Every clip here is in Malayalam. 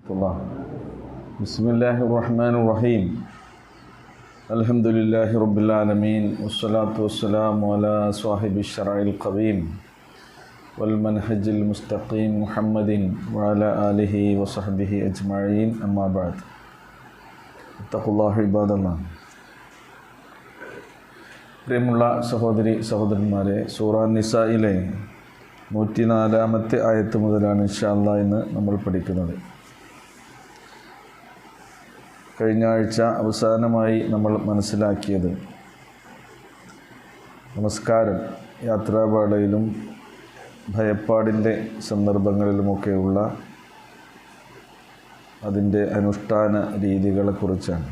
الله. بسم الله الرحمن الرحيم. الحمد لله رب العالمين والصلاة والسلام على صاحب الشرع القويم والمنهج المستقيم محمد وعلى آله وصحبه أجمعين أما بعد. اتقوا الله عباد الله. പ്രിയമുള്ള സഹോദരി സഹോദരന്മാരെ, സൂറ നിസായിലെ 104-ാമത്തെ ആയത്ത് മുതലാണ് ഇൻഷാ അല്ലാഹ് ഇന്ന് നമ്മൾ പഠിക്കുന്നത്. കഴിഞ്ഞ ആഴ്ച അവസാനമായി നമ്മൾ മനസ്സിലാക്കിയത് നമസ്കാരം യാത്രാവേളയിലും ഭയപ്പാടിൻ്റെ സന്ദർഭങ്ങളിലുമൊക്കെയുള്ള അതിൻ്റെ അനുഷ്ഠാന രീതികളെക്കുറിച്ചാണ്.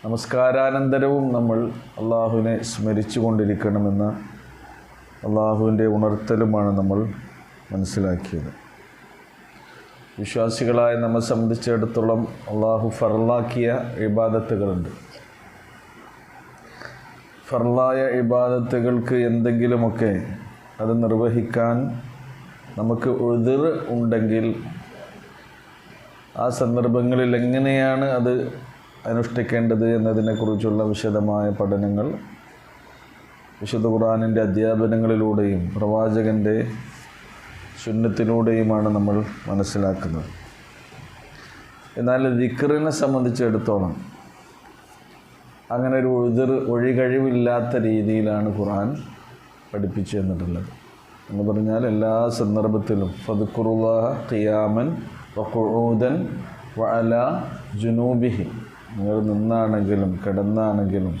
നമസ്കാരാനന്തരവും നമ്മൾ അള്ളാഹുവിനെ സ്മരിച്ചു കൊണ്ടിരിക്കണമെന്ന അള്ളാഹുവിൻ്റെ ഉണർത്തലുമാണ് നമ്മൾ മനസ്സിലാക്കിയത്. വിശ്വാസികളായ നമ്മെ സംബന്ധിച്ചിടത്തോളം അള്ളാഹു ഫർളാക്കിയ ഇബാദത്തുകളുണ്ട്. ഫർളായ ഇബാദത്തുകൾക്ക് എന്തെങ്കിലുമൊക്കെ അത് നിർവഹിക്കാൻ നമുക്ക് ഉദ്ർ ഉണ്ടെങ്കിൽ ആ സന്ദർഭങ്ങളിൽ എങ്ങനെയാണ് അത് അനുഷ്ഠിക്കേണ്ടത് എന്നതിനെക്കുറിച്ചുള്ള വിശദമായ പഠനങ്ങൾ വിശുദ്ധ ഖുർആനിൻ്റെ അധ്യാപനങ്ങളിലൂടെയും പ്രവാചകൻ്റെ സുന്നത്തിലൂടെയുമാണ് നമ്മൾ മനസ്സിലാക്കുന്നത്. എന്നാൽ ദിക്റിനെ സംബന്ധിച്ചിടത്തോളം അങ്ങനെ ഒരു ഒഴികഴിവില്ലാത്ത രീതിയിലാണ് ഖുർആൻ പഠിപ്പിച്ചു തന്നിട്ടുള്ളത്. എന്ന് പറഞ്ഞാൽ എല്ലാ സന്ദർഭത്തിലും ഫദ്കുറുല്ലാഹ ഖിയാമൻ വഖുഊദൻ വഅലാ ജുനൂബിഹി, നിങ്ങൾ നിന്നാണെങ്കിലും കിടന്നാണെങ്കിലും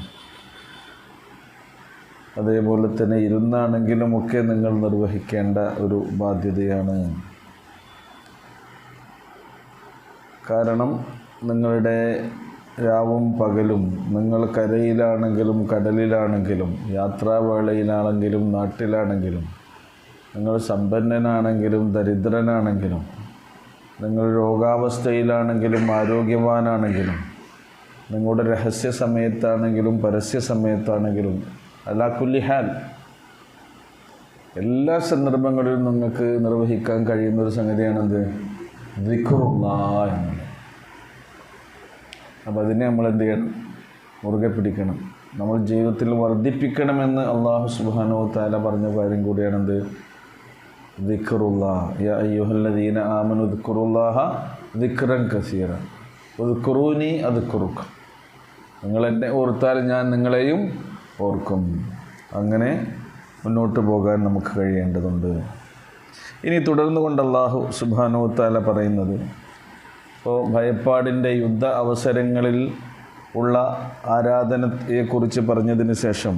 അതേപോലെ തന്നെ ഇരുന്നാണെങ്കിലുമൊക്കെ നിങ്ങൾ നിർവഹിക്കേണ്ട ഒരു ബാധ്യതയാണ്. കാരണം നിങ്ങളുടെ രാവും പകലും നിങ്ങൾ കരയിലാണെങ്കിലും കടലിലാണെങ്കിലും യാത്രാവേളയിലാണെങ്കിലും നാട്ടിലാണെങ്കിലും നിങ്ങൾ സമ്പന്നനാണെങ്കിലും ദരിദ്രനാണെങ്കിലും നിങ്ങൾ രോഗാവസ്ഥയിലാണെങ്കിലും ആരോഗ്യവാനാണെങ്കിലും നിങ്ങളുടെ രഹസ്യ സമയത്താണെങ്കിലും പരസ്യ സമയത്താണെങ്കിലും അലാ കുല്ലി ഹാൽ എല്ലാ സന്ദർഭങ്ങളിലും നിങ്ങൾക്ക് നിർവഹിക്കാൻ കഴിയുന്നൊരു സംഗതിയാണെന്ത്? ദിക്റുല്ലാഹ് എന്നത്. അപ്പോൾ അതിനെ നമ്മൾ എന്ത് ചെയ്യണം? മുറുകെ പിടിക്കണം. നമ്മൾ ജീവിതത്തിൽ വർദ്ധിപ്പിക്കണമെന്ന് അല്ലാഹു സുബ്ഹാനഹു വ തആല പറഞ്ഞ കാര്യം കൂടിയാണെന്ത്? ദിക്റുല്ലാഹ്. യാ അയ്യുഹല്ലദീന ആമനു ദിക്റുല്ലാഹ ദിക്റൻ കസീറ വദ്കുറൂനി അദ്കുറുക്കും. നിങ്ങൾ എന്നെ ഓർത്താൽ ഞാൻ നിങ്ങളെയും ഓർക്കും. അങ്ങനെ മുന്നോട്ട് പോകാൻ നമുക്ക് കഴിയേണ്ടതുണ്ട്. ഇനി തുടർന്നു കൊണ്ട് അല്ലാഹു സുബ്ഹാനഹു വ തആല പറയുന്നത്, ഇപ്പോൾ ഭയപ്പാടിൻ്റെ യുദ്ധ അവസരങ്ങളിൽ ഉള്ള ആരാധനയെക്കുറിച്ച് പറഞ്ഞതിന് ശേഷം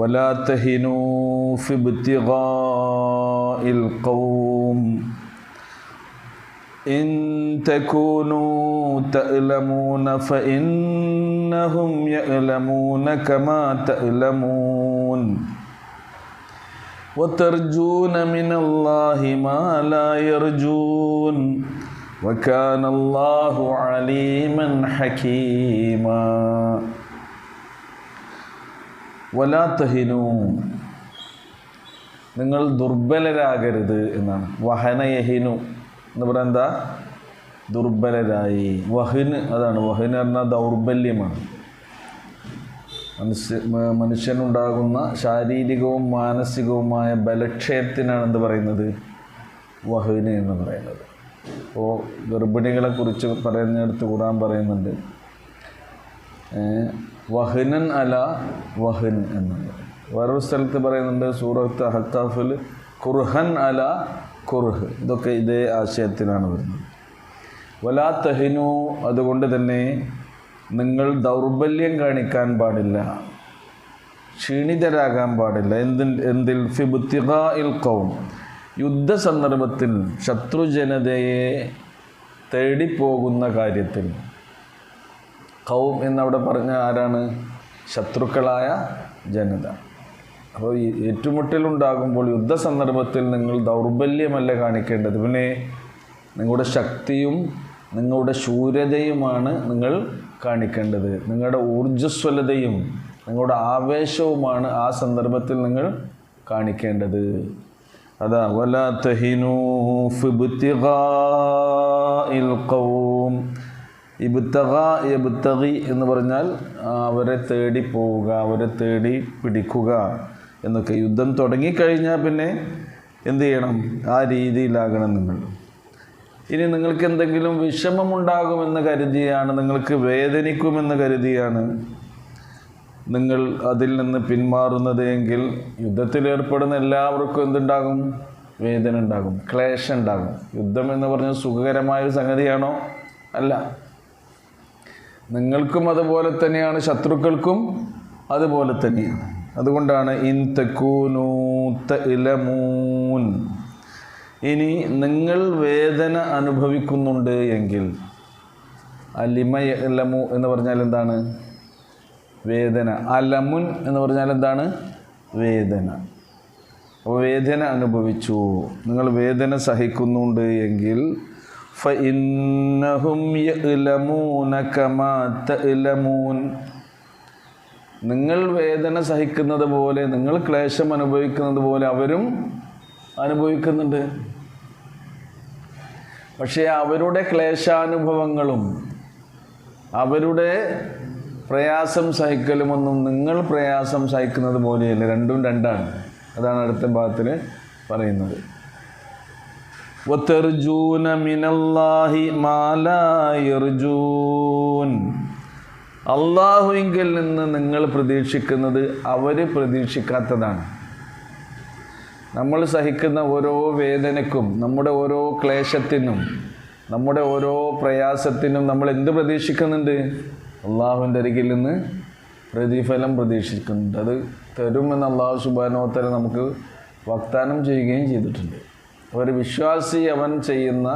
വലാ തഹിനൂ ഫി ഇബ്തിഗാഇൽ ഖൗം ഇൻ തകൂനൂ തഅലമൂന ഫഇന്നഹും യഅലമൂന കമാ തഅലമൂൻ വതർജൂന മിനല്ലാഹി മാ ലാ യർജൂൻ വകാന അല്ലാഹു അലീമൻ ഹകീമാ. വലാ തഹിനൂ, നിങ്ങൾ ദുർബലരാകരുത് എന്നാണ്. വഹനയഹിനു എന്ന് പറയാൻ എന്താ? ദുർബലരായി. വഹിന് അതാണ്. വഹിന് പറഞ്ഞാൽ ദൗർബല്യമാണ്. മനുഷ്യനുണ്ടാകുന്ന ശാരീരികവും മാനസികവുമായ ബലക്ഷയത്തിനാണ് എന്ത് പറയുന്നത്? വഹിന് എന്ന് പറയുന്നത്. അപ്പോൾ ഗർഭിണികളെക്കുറിച്ച് പറയുന്നിടത്ത് ഖുർആൻ പറയുന്നുണ്ട് വഹ്നൻ അല വഹ്ൻ എന്നുള്ളത്. വേറൊരു സ്ഥലത്ത് പറയുന്നുണ്ട് സൂറത്ത് അഹ്ഖാഫിൽ ഖുർഹൻ അല ഖുർഹ്. ഇതൊക്കെ ഇതേ ആശയത്തിലാണ് വരുന്നത്. വലാ തഹിനു, അതുകൊണ്ട് തന്നെ നിങ്ങൾ ദൗർബല്യം കാണിക്കാൻ പാടില്ല, ക്ഷീണിതരാകാൻ പാടില്ല. എന്തിൽ ഫി ഇബ്തിഗാഇൽ ഖൗം, യുദ്ധ സന്ദർഭത്തിൽ ശത്രുജനതയെ തേടിപ്പോകുന്ന കാര്യത്തിൽ. ഖൗം എന്നവിടെ പറഞ്ഞ ആരാണ്? ശത്രുക്കളായ ജനത. അപ്പോൾ ഈ ഏറ്റുമുട്ടലുണ്ടാകുമ്പോൾ യുദ്ധ സന്ദർഭത്തിൽ നിങ്ങൾ ദൗർബല്യമല്ല കാണിക്കേണ്ടത്, പിന്നെ നിങ്ങളുടെ ശക്തിയും നിങ്ങളുടെ ശൂരതയുമാണ് നിങ്ങൾ കാണിക്കേണ്ടത്. നിങ്ങളുടെ ഊർജ്ജസ്വലതയും നിങ്ങളുടെ ആവേശവുമാണ് ആ സന്ദർഭത്തിൽ നിങ്ങൾ കാണിക്കേണ്ടത്. അതാ വലാ തഹിനൂ ഫിബ്തിഗാഇൽ ഖൗം. യബ്തഗി എന്ന് പറഞ്ഞാൽ അവരെ തേടി പോവുക, അവരെ തേടി പിടിക്കുക എന്നൊക്കെ. യുദ്ധം തുടങ്ങിക്കഴിഞ്ഞാൽ പിന്നെ എന്ത് ചെയ്യണം? ആ രീതിയിലാകണം നിങ്ങൾ. ഇനി നിങ്ങൾക്ക് എന്തെങ്കിലും വിഷമമുണ്ടാകുമെന്ന് കരുതിയാണ്, നിങ്ങൾക്ക് വേദനിക്കുമെന്ന് കരുതിയാണ് നിങ്ങൾ അതിൽ നിന്ന് പിന്മാറുന്നത് എങ്കിൽ യുദ്ധത്തിലേർപ്പെടുന്ന എല്ലാവർക്കും എന്തുണ്ടാകും? വേദന ഉണ്ടാകും, ക്ലേശം ഉണ്ടാകും. യുദ്ധം എന്ന് പറഞ്ഞാൽ സുഖകരമായൊരു സംഗതിയാണോ? അല്ല. നിങ്ങൾക്കും അതുപോലെ തന്നെയാണ്, ശത്രുക്കൾക്കും അതുപോലെ തന്നെയാണ്. അതുകൊണ്ടാണ് ഇൻ തകൂനൂ തഅലമൂൻ. ഇനി നിങ്ങൾ വേദന അനുഭവിക്കുന്നുണ്ട് എങ്കിൽ, അലിമ യഅലമു എന്ന് പറഞ്ഞാൽ എന്താണ്? വേദന. അലമുൻ എന്ന് പറഞ്ഞാൽ എന്താണ്? വേദന. അപ്പോൾ വേദന അനുഭവിച്ചു, നിങ്ങൾ വേദന സഹിക്കുന്നുണ്ട് എങ്കിൽ ഫഇന്നഹും യഅലമൂന കമാ തഅലമൂൻ. നിങ്ങൾ വേദന സഹിക്കുന്നത് പോലെ, നിങ്ങൾ ക്ലേശം അനുഭവിക്കുന്നത് പോലെ അവരും അനുഭവിക്കുന്നുണ്ട്. പക്ഷേ അവരുടെ ക്ലേശാനുഭവങ്ങളും അവരുടെ പ്രയാസം സഹിക്കലുമൊന്നും നിങ്ങൾ പ്രയാസം സഹിക്കുന്നത് പോലെയല്ല. രണ്ടും രണ്ടാണ്. അതാണ് അടുത്ത ഭാഗത്തിൽ പറയുന്നത്. വതർജൂന മിനല്ലാഹി മാ ലാ യർജൂൻ. അള്ളാഹുവിങ്കിൽ നിന്ന് നിങ്ങൾ പ്രതീക്ഷിക്കുന്നത് അവർ പ്രതീക്ഷിക്കാത്തതാണ്. നമ്മൾ സഹിക്കുന്ന ഓരോ വേദനയ്ക്കും, നമ്മുടെ ഓരോ ക്ലേശത്തിനും, നമ്മുടെ ഓരോ പ്രയാസത്തിനും നമ്മൾ എന്ത് പ്രതീക്ഷിക്കുന്നുണ്ട്? അള്ളാഹുവിൻ്റെ അരികിൽ നിന്ന് പ്രതിഫലം പ്രതീക്ഷിക്കുന്നുണ്ട്. അത് തരുമെന്ന് അള്ളാഹു സുബ്ഹാനഹു വ തആല നമുക്ക് വാഗ്ദാനം ചെയ്യുകയും ചെയ്തിട്ടുണ്ട്. ഒരു വിശ്വാസി അവൻ ചെയ്യുന്ന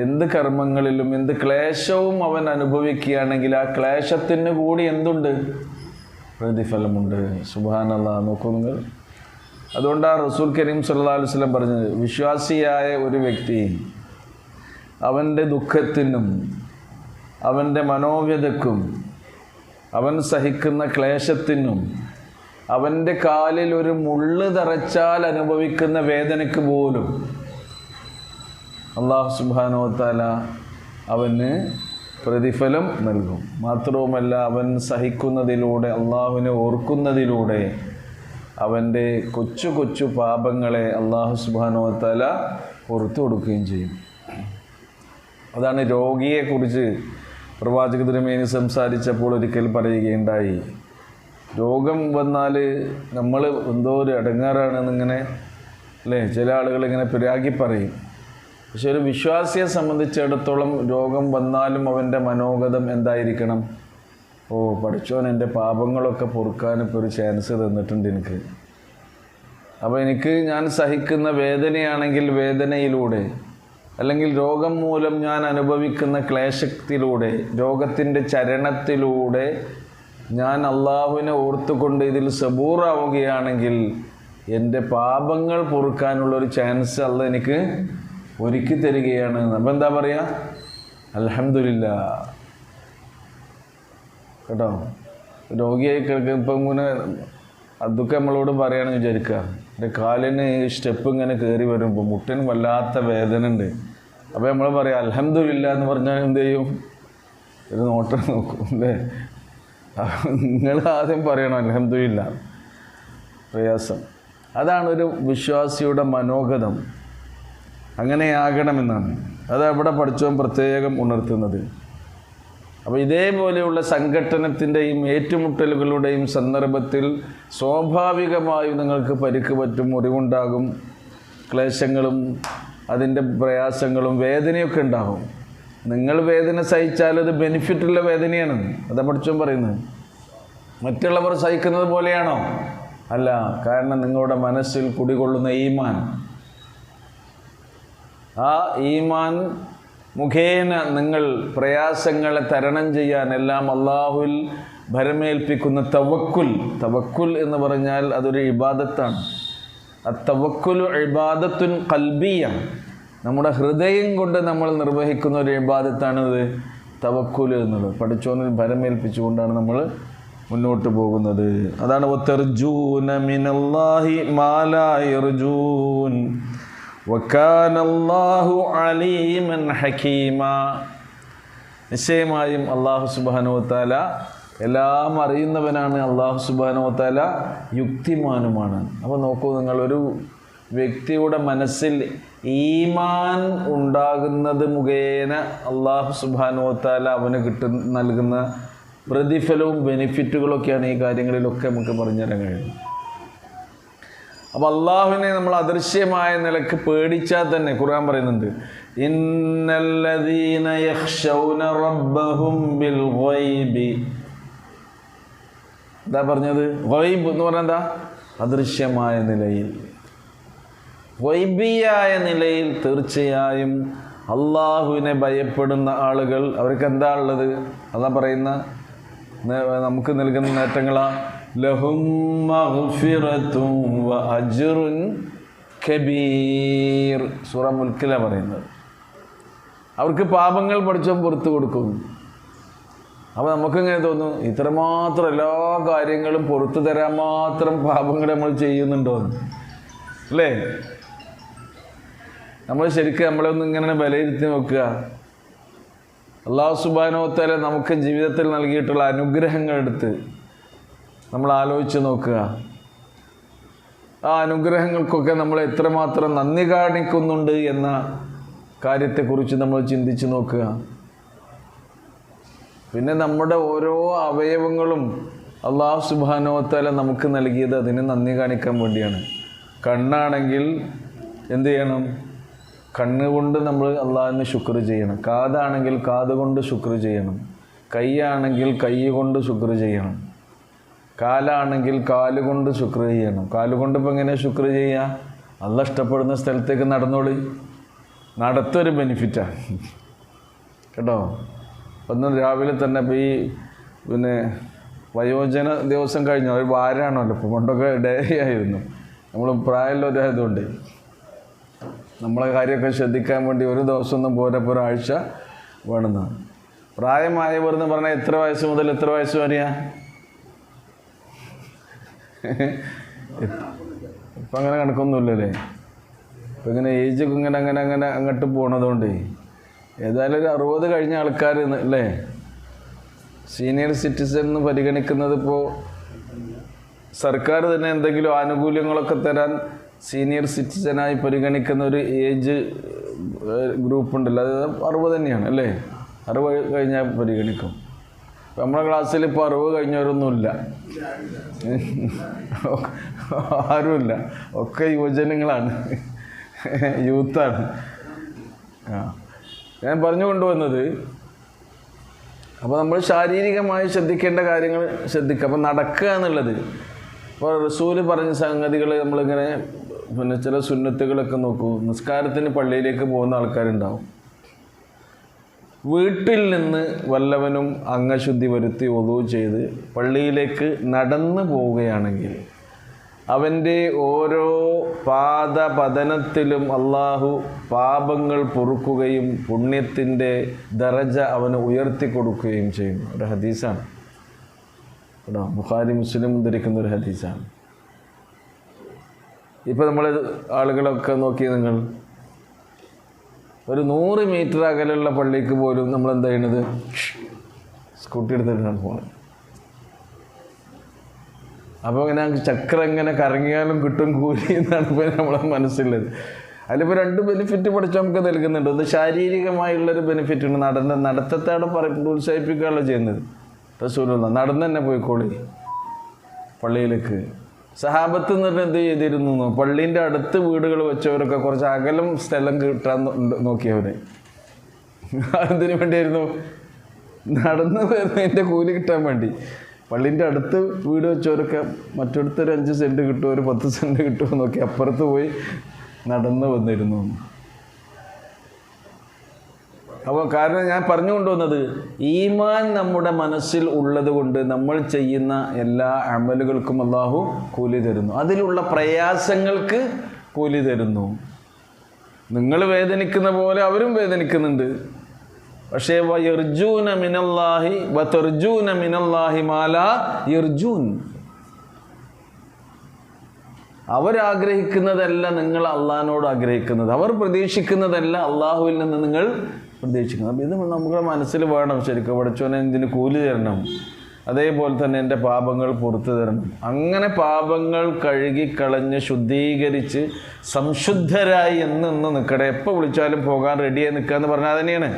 എന്ത് കർമ്മങ്ങളിലും എന്ത് ക്ലേശവും അവൻ അനുഭവിക്കുകയാണെങ്കിൽ ആ ക്ലേശത്തിന് കൂടി എന്തുണ്ട്? പ്രതിഫലമുണ്ട്. സുബ്ഹാനല്ലാഹ്. നോക്കൂ നിങ്ങൾ. അതുകൊണ്ടാണ് റസൂൽ കരീം സല്ലല്ലാഹു അലൈഹി വസല്ലം പറഞ്ഞത്, വിശ്വാസിയായ ഒരു വ്യക്തി അവൻ്റെ ദുഃഖത്തിനും അവൻ്റെ മനോവ്യതക്കും അവൻ സഹിക്കുന്ന ക്ലേശത്തിനും അവൻ്റെ കാലിൽ ഒരു മുള്ള് തറച്ചാൽ അനുഭവിക്കുന്ന വേദനയ്ക്ക് പോലും അല്ലാഹു സുബ്ഹാനഹു വ തആല അവന് പ്രതിഫലം നൽകും. മാത്രവുമല്ല, അവൻ സഹിക്കുന്നതിലൂടെ, അള്ളാഹുവിനെ ഓർക്കുന്നതിലൂടെ അവൻ്റെ കൊച്ചു കൊച്ചു പാപങ്ങളെ അല്ലാഹു സുബ്ഹാനഹു വ തആല പുറത്തു കൊടുക്കുകയും ചെയ്യും. അതാണ് രോഗിയെക്കുറിച്ച് പ്രവാചക തിരുമേനി സംസാരിച്ചപ്പോൾ ഒരിക്കൽ പറയുകയുണ്ടായി. രോഗം വന്നാൽ നമ്മൾ എന്തോ ഒരു ഇടങ്ങാറാണെന്നിങ്ങനെ അല്ലേ ചില ആളുകൾ ഇങ്ങനെ പിരാഗി പറയും. പക്ഷെ ഒരു വിശ്വാസിയെ സംബന്ധിച്ചിടത്തോളം രോഗം വന്നാലും അവൻ്റെ മനോഗതം എന്തായിരിക്കണം? ഓ പഠിച്ചോൻ എൻ്റെ പാപങ്ങളൊക്കെ പൊറുക്കാനിപ്പോൾ ഒരു ചാൻസ് തന്നിട്ടുണ്ട് എനിക്ക്. അപ്പോൾ എനിക്ക് ഞാൻ സഹിക്കുന്ന വേദനയാണെങ്കിൽ വേദനയിലൂടെ, അല്ലെങ്കിൽ രോഗം മൂലം ഞാൻ അനുഭവിക്കുന്ന ക്ലേശത്തിലൂടെ, രോഗത്തിൻ്റെ ചരണത്തിലൂടെ ഞാൻ അള്ളാഹുവിനെ ഓർത്തുകൊണ്ട് ഇതിൽ സബൂറാവുകയാണെങ്കിൽ എൻ്റെ പാപങ്ങൾ പൊറുക്കാനുള്ളൊരു ചാൻസ് അള്ളാഹ് എനിക്ക് ഒരുക്കി തരികയാണ്. അപ്പം എന്താ പറയുക? അൽഹംദുലില്ലാ. കേട്ടോ, രോഗിയായി കേൾക്കുക. ഇപ്പം ഇങ്ങനെ അതൊക്കെ നമ്മളോട് പറയുകയാണെന്ന് വിചാരിക്കുക. എൻ്റെ കാലിന് ഈ സ്റ്റെപ്പ് ഇങ്ങനെ കയറി വരുമ്പോൾ മുട്ടിന് വല്ലാത്ത വേദന ഉണ്ട്. അപ്പോൾ നമ്മൾ പറയാം അൽഹംദുലില്ലാ എന്ന് പറഞ്ഞാൽ എന്ത് ചെയ്യും? ഒരു നോട്ടം നോക്കും അല്ലേ? നിങ്ങൾ ആദ്യം പറയണം അൽഹംദുലില്ലാ. പ്രയാസം. അതാണ് ഒരു വിശ്വാസിയുടെ മനോഗതം. അങ്ങനെയാകണമെന്നാണ്. അത് അവിടെ പഠിച്ചവൻ പ്രത്യേകം ഉണർത്തുന്നത്. അപ്പോൾ ഇതേപോലെയുള്ള സംഘട്ടനത്തിൻ്റെയും ഏറ്റുമുട്ടലുകളുടെയും സന്ദർഭത്തിൽ സ്വാഭാവികമായും നിങ്ങൾക്ക് പരിക്ക് പറ്റും, മുറിവുണ്ടാകും, ക്ലേശങ്ങളും അതിൻ്റെ പ്രയാസങ്ങളും വേദനയൊക്കെ ഉണ്ടാകും. നിങ്ങൾ വേദന സഹിച്ചാൽ അത് ബെനിഫിറ്റുള്ള വേദനയാണ്. അതാ പഠിച്ചവൻ പറയുന്നത്. മറ്റുള്ളവർ സഹിക്കുന്നത് പോലെയാണോ? അല്ല. കാരണം നിങ്ങളുടെ മനസ്സിൽ കുടികൊള്ളുന്ന ഈമാൻ, ആ ഈമാൻ മുഖേന നിങ്ങൾ പ്രയാസങ്ങളെ തരണം ചെയ്യാൻ എല്ലാം അള്ളാഹുവിൽ ഭരമേൽപ്പിക്കുന്ന തവക്കുൽ. തവക്കുൽ എന്ന് പറഞ്ഞാൽ അതൊരു ഇബാദത്താണ്. അത്തവക്കുലു ഇബാദത്തുൻ ഖൽബിയ. നമ്മുടെ ഹൃദയം കൊണ്ട് നമ്മൾ നിർവഹിക്കുന്ന ഒരു ഇബാദത്താണിത് തവക്കുൽ എന്നുള്ളത്. പഠിച്ചോനിൽ ഭരമേൽപ്പിച്ചുകൊണ്ടാണ് നമ്മൾ മുന്നോട്ട് പോകുന്നത്. അതാണ് വതർജൂന മിനല്ലാഹി മാ ലാ യർജൂൻ വകാനല്ലാഹു അലീമൻ ഹകീമാ. നിശ്ചയമായും അല്ലാഹു സുബ്ഹാനഹു വ തആല എല്ലാം അറിയുന്നവനാണ്. അല്ലാഹു സുബ്ഹാനഹു വ തആല യുക്തിമാനുമാണ്. അപ്പോൾ നോക്കൂ, നിങ്ങളൊരു വ്യക്തിയുടെ മനസ്സിൽ ഈമാൻ ഉണ്ടാകുന്നത് മുഖേന അല്ലാഹു സുബ്ഹാനഹു വ തആല അവന് നൽകുന്ന പ്രതിഫലവും ബെനിഫിറ്റുകളൊക്കെയാണ് ഈ കാര്യങ്ങളിലൊക്കെ നമുക്ക് പറഞ്ഞുതരാൻ കഴിയുന്നത്. അപ്പോൾ അള്ളാഹുവിനെ നമ്മൾ അദൃശ്യമായ നിലക്ക് പേടിച്ചാൽ തന്നെ ഖുർആൻ പറയുന്നുണ്ട്, ഇന്നല്ലദീന യഖ്ശൗന റബ്ബഹും ബിൽ ഗൈബി. എന്താ പറഞ്ഞത്? ഗൈബ് എന്ന് പറഞ്ഞാൽ എന്താ? അദൃശ്യമായ നിലയിൽ, ഗൈബിയായ നിലയിൽ തീർച്ചയായും അള്ളാഹുവിനെ ഭയപ്പെടുന്ന ആളുകൾ അവർക്ക് എന്താ ഉള്ളത്? അതാ പറയുന്ന നമുക്ക് നൽകുന്ന നേട്ടങ്ങളാ, ലഹും മഗ്ഫിറത്തും വ അജ്റുൻ കബീർ. സൂറ മുൽക്കിലാണ് പറയുന്നത്. അവർക്ക് പാപങ്ങൾ പഠിച്ചോ പുറത്തു കൊടുക്കും. അപ്പോൾ നമുക്കിങ്ങനെ തോന്നും, ഇത്രമാത്രം എല്ലാ കാര്യങ്ങളും പുറത്തു തരാൻ മാത്രം പാപങ്ങൾ നമ്മൾ ചെയ്യുന്നുണ്ടോ അല്ലേ? നമ്മൾ ശരിക്കും നമ്മളൊന്ന് ഇങ്ങനെ വിലയിരുത്തി നോക്കുക. അല്ലാഹു സുബ്ഹാനഹു വ തആല നമുക്ക് ജീവിതത്തിൽ നൽകിയിട്ടുള്ള അനുഗ്രഹങ്ങൾ എടുത്ത് നമ്മൾ ആലോചിച്ച് നോക്കുക. ആ അനുഗ്രഹങ്ങൾക്കൊക്കെ നമ്മൾ എത്രമാത്രം നന്ദി കാണിക്കുന്നുണ്ട് എന്ന കാര്യത്തെക്കുറിച്ച് നമ്മൾ ചിന്തിച്ച് നോക്കുക. പിന്നെ നമ്മുടെ ഓരോ അവയവങ്ങളും അല്ലാഹു സുബ്ഹാനഹു വ തആല നമുക്ക് നൽകിയത് അതിന് നന്ദി കാണിക്കാൻ വേണ്ടിയാണ്. കണ്ണാണെങ്കിൽ എന്ത് ചെയ്യണം? കണ്ണുകൊണ്ട് നമ്മൾ അള്ളാഹുവിന് ശുക്ർ ചെയ്യണം. കാതാണെങ്കിൽ കാത് കൊണ്ട് ശുക്ർ ചെയ്യണം. കൈയാണെങ്കിൽ കൈ കൊണ്ട് ശുക്ർ ചെയ്യണം. കാലാണെങ്കിൽ കാലുകൊണ്ട് ശുക്ർ ചെയ്യണം. കാലുകൊണ്ട് ഇപ്പോൾ എങ്ങനെ ശുക്ർ ചെയ്യുക? അള്ളാഹ് ഇഷ്ടപ്പെടുന്ന സ്ഥലത്തേക്ക് നടന്നോളി. നടത്തൊരു ബെനിഫിറ്റാണ് കേട്ടോ. ഒന്ന് രാവിലെ തന്നെ ഇപ്പോൾ ഈ വയോജന ദിവസം കഴിഞ്ഞ ഒരു വാരാണല്ലോ. ഇപ്പോൾ പണ്ടൊക്കെ ഡേ ആയിരുന്നു. നമ്മൾ പ്രായമുള്ളവരായതുകൊണ്ട് നമ്മളെ കാര്യമൊക്കെ ശ്രദ്ധിക്കാൻ വേണ്ടി ഒരു ദിവസമൊന്നും പോരാ, ഒരാഴ്ച വേണമെന്നാണ്. പ്രായമായവർ എന്ന് പറഞ്ഞാൽ എത്ര വയസ്സ് മുതൽ എത്ര വയസ്സ് വരെയാ? ഇപ്പം അങ്ങനെ കണക്കൊന്നുമില്ലല്ലേ. ഇപ്പം ഇങ്ങനെ ഏജൊക്കെ ഇങ്ങനെ അങ്ങനെ അങ്ങനെ അങ്ങോട്ട് പോണതുകൊണ്ട് ഏതായാലും ഒരു 60 കഴിഞ്ഞ ആൾക്കാർ അല്ലേ സീനിയർ സിറ്റിസൺ എന്ന് പരിഗണിക്കുന്നത്. ഇപ്പോൾ സർക്കാർ തന്നെ എന്തെങ്കിലും ആനുകൂല്യങ്ങളൊക്കെ തരാൻ സീനിയർ സിറ്റിസനായി പരിഗണിക്കുന്ന ഒരു ഏജ് ഗ്രൂപ്പ് ഉണ്ടല്ലോ, അത് 60 തന്നെയാണ് അല്ലേ? 60 കഴിഞ്ഞാൽ പരിഗണിക്കും. നമ്മുടെ ക്ലാസ്സിൽ ഇപ്പോൾ 60 കഴിഞ്ഞവരൊന്നുമില്ല, ആരുമില്ല, ഒക്കെ യുവജനങ്ങളാണ്, യൂത്താണ്. ഞാൻ പറഞ്ഞു കൊണ്ടുവന്നത്, അപ്പോൾ നമ്മൾ ശാരീരികമായി ശ്രദ്ധിക്കേണ്ട കാര്യങ്ങൾ ശ്രദ്ധിക്കുക. അപ്പോൾ നടക്കുക എന്നുള്ളത്, ഇപ്പോൾ റസൂല് പറഞ്ഞ സംഗതികൾ നമ്മളിങ്ങനെ ചില സുന്നത്തുകളൊക്കെ നോക്കൂ. നിസ്കാരത്തിന് പള്ളിയിലേക്ക് പോകുന്ന ആൾക്കാരുണ്ടാവും. വീട്ടിൽ നിന്ന് വല്ലവനും അംഗശുദ്ധി വരുത്തി wudu ചെയ്ത് പള്ളിയിലേക്ക് നടന്നു പോവുകയാണെങ്കിൽ അവൻ്റെ ഓരോ പാദപതനത്തിലും അള്ളാഹു പാപങ്ങൾ പൊറുക്കുകയും പുണ്യത്തിൻ്റെ ദറജ അവന് ഉയർത്തി കൊടുക്കുകയും ചെയ്യുന്നു. ഒരു ഹദീസാണ് കേട്ടോ, ബുഖാരി മുസ്ലിം ധരിക്കുന്ന ഒരു ഹദീസാണ്. ഇപ്പോൾ നമ്മൾ ആളുകളൊക്കെ നോക്കി, നിങ്ങൾ ഒരു 100 മീറ്റർ അകലുള്ള പള്ളിക്ക് പോലും നമ്മൾ എന്താ ചെയ്യണത്? സ്കൂട്ടി എടുത്തിട്ടാണ് പോകുന്നത്. അപ്പോൾ ഇങ്ങനെ ചക്രം എങ്ങനെ കറങ്ങിയാലും കിട്ടും കൂലി എന്നാണ് ഇപ്പോൾ നമ്മളെ മനസ്സിലുള്ളത്. അതിലിപ്പോൾ 2 ബെനിഫിറ്റ് പഠിച്ച് നമുക്ക് നൽകുന്നുണ്ട്. ഒന്ന് ശാരീരികമായുള്ളൊരു ബെനിഫിറ്റ് ഉണ്ട്. നടത്തത്തോടെ പ്രോത്സാഹിപ്പിക്കുകയല്ല ചെയ്യുന്നത്. റസൂലുള്ള നടന്ന് തന്നെ പോയിക്കോളി പള്ളിയിലേക്ക്. സഹാബത്ത് എന്ന് പറഞ്ഞാൽ എന്ത് ചെയ്തിരുന്നു? പള്ളീൻ്റെ അടുത്ത് വീടുകൾ വെച്ചവരൊക്കെ കുറച്ച് അകലം സ്ഥലം കിട്ടാൻ നോക്കിയവർ. അതിന് വേണ്ടിയായിരുന്നു നടന്ന് വരുന്നതിൻ്റെ കൂലി കിട്ടാൻ വേണ്ടി. പള്ളീൻ്റെ അടുത്ത് വീട് വെച്ചവരൊക്കെ മറ്റടുത്തൊരു 5 സെൻറ്റ് കിട്ടുമോ, ഒരു 10 സെൻറ്റ് കിട്ടുമോ നോക്കി അപ്പുറത്ത് പോയി നടന്ന് വന്നിരുന്നു. അപ്പോൾ കാരണം ഞാൻ പറഞ്ഞു കൊണ്ടുവന്നത്, ഈമാൻ നമ്മുടെ മനസ്സിൽ ഉള്ളത് കൊണ്ട് നമ്മൾ ചെയ്യുന്ന എല്ലാ അമലുകൾക്കും അല്ലാഹു കൂലി തരുന്നു. അതിലുള്ള പ്രയാസങ്ങൾക്ക് കൂലി തരുന്നു. നിങ്ങൾ വേദനിക്കുന്ന പോലെ അവരും വേദനിക്കുന്നുണ്ട്. പക്ഷേ വയർജൂന മിനല്ലാഹി വതർജൂന മിനല്ലാഹി മാലാ യർജൂൻ. അവരാഗ്രഹിക്കുന്നതല്ല നിങ്ങൾ അള്ളാഹിനോട് ആഗ്രഹിക്കുന്നത്, അവർ പ്രതീക്ഷിക്കുന്നതല്ല അള്ളാഹുവിൽ നിന്ന് നിങ്ങൾ പ്രതീക്ഷിക്കുന്നത്. അപ്പം ഇത് നമ്മുടെ മനസ്സിൽ വേണം. ശരിക്കും പഠിച്ചോനെ ഇതിന് കൂലി തരണം, അതേപോലെ തന്നെ എൻ്റെ പാപങ്ങൾ പുറത്തു തരണം. അങ്ങനെ പാപങ്ങൾ കഴുകിക്കളഞ്ഞ് ശുദ്ധീകരിച്ച് സംശുദ്ധരായി എന്ന് നിൽക്കട്ടെ. എപ്പോൾ വിളിച്ചാലും പോകാൻ റെഡിയായി നിൽക്കുക എന്ന് പറഞ്ഞാൽ തന്നെയാണ്.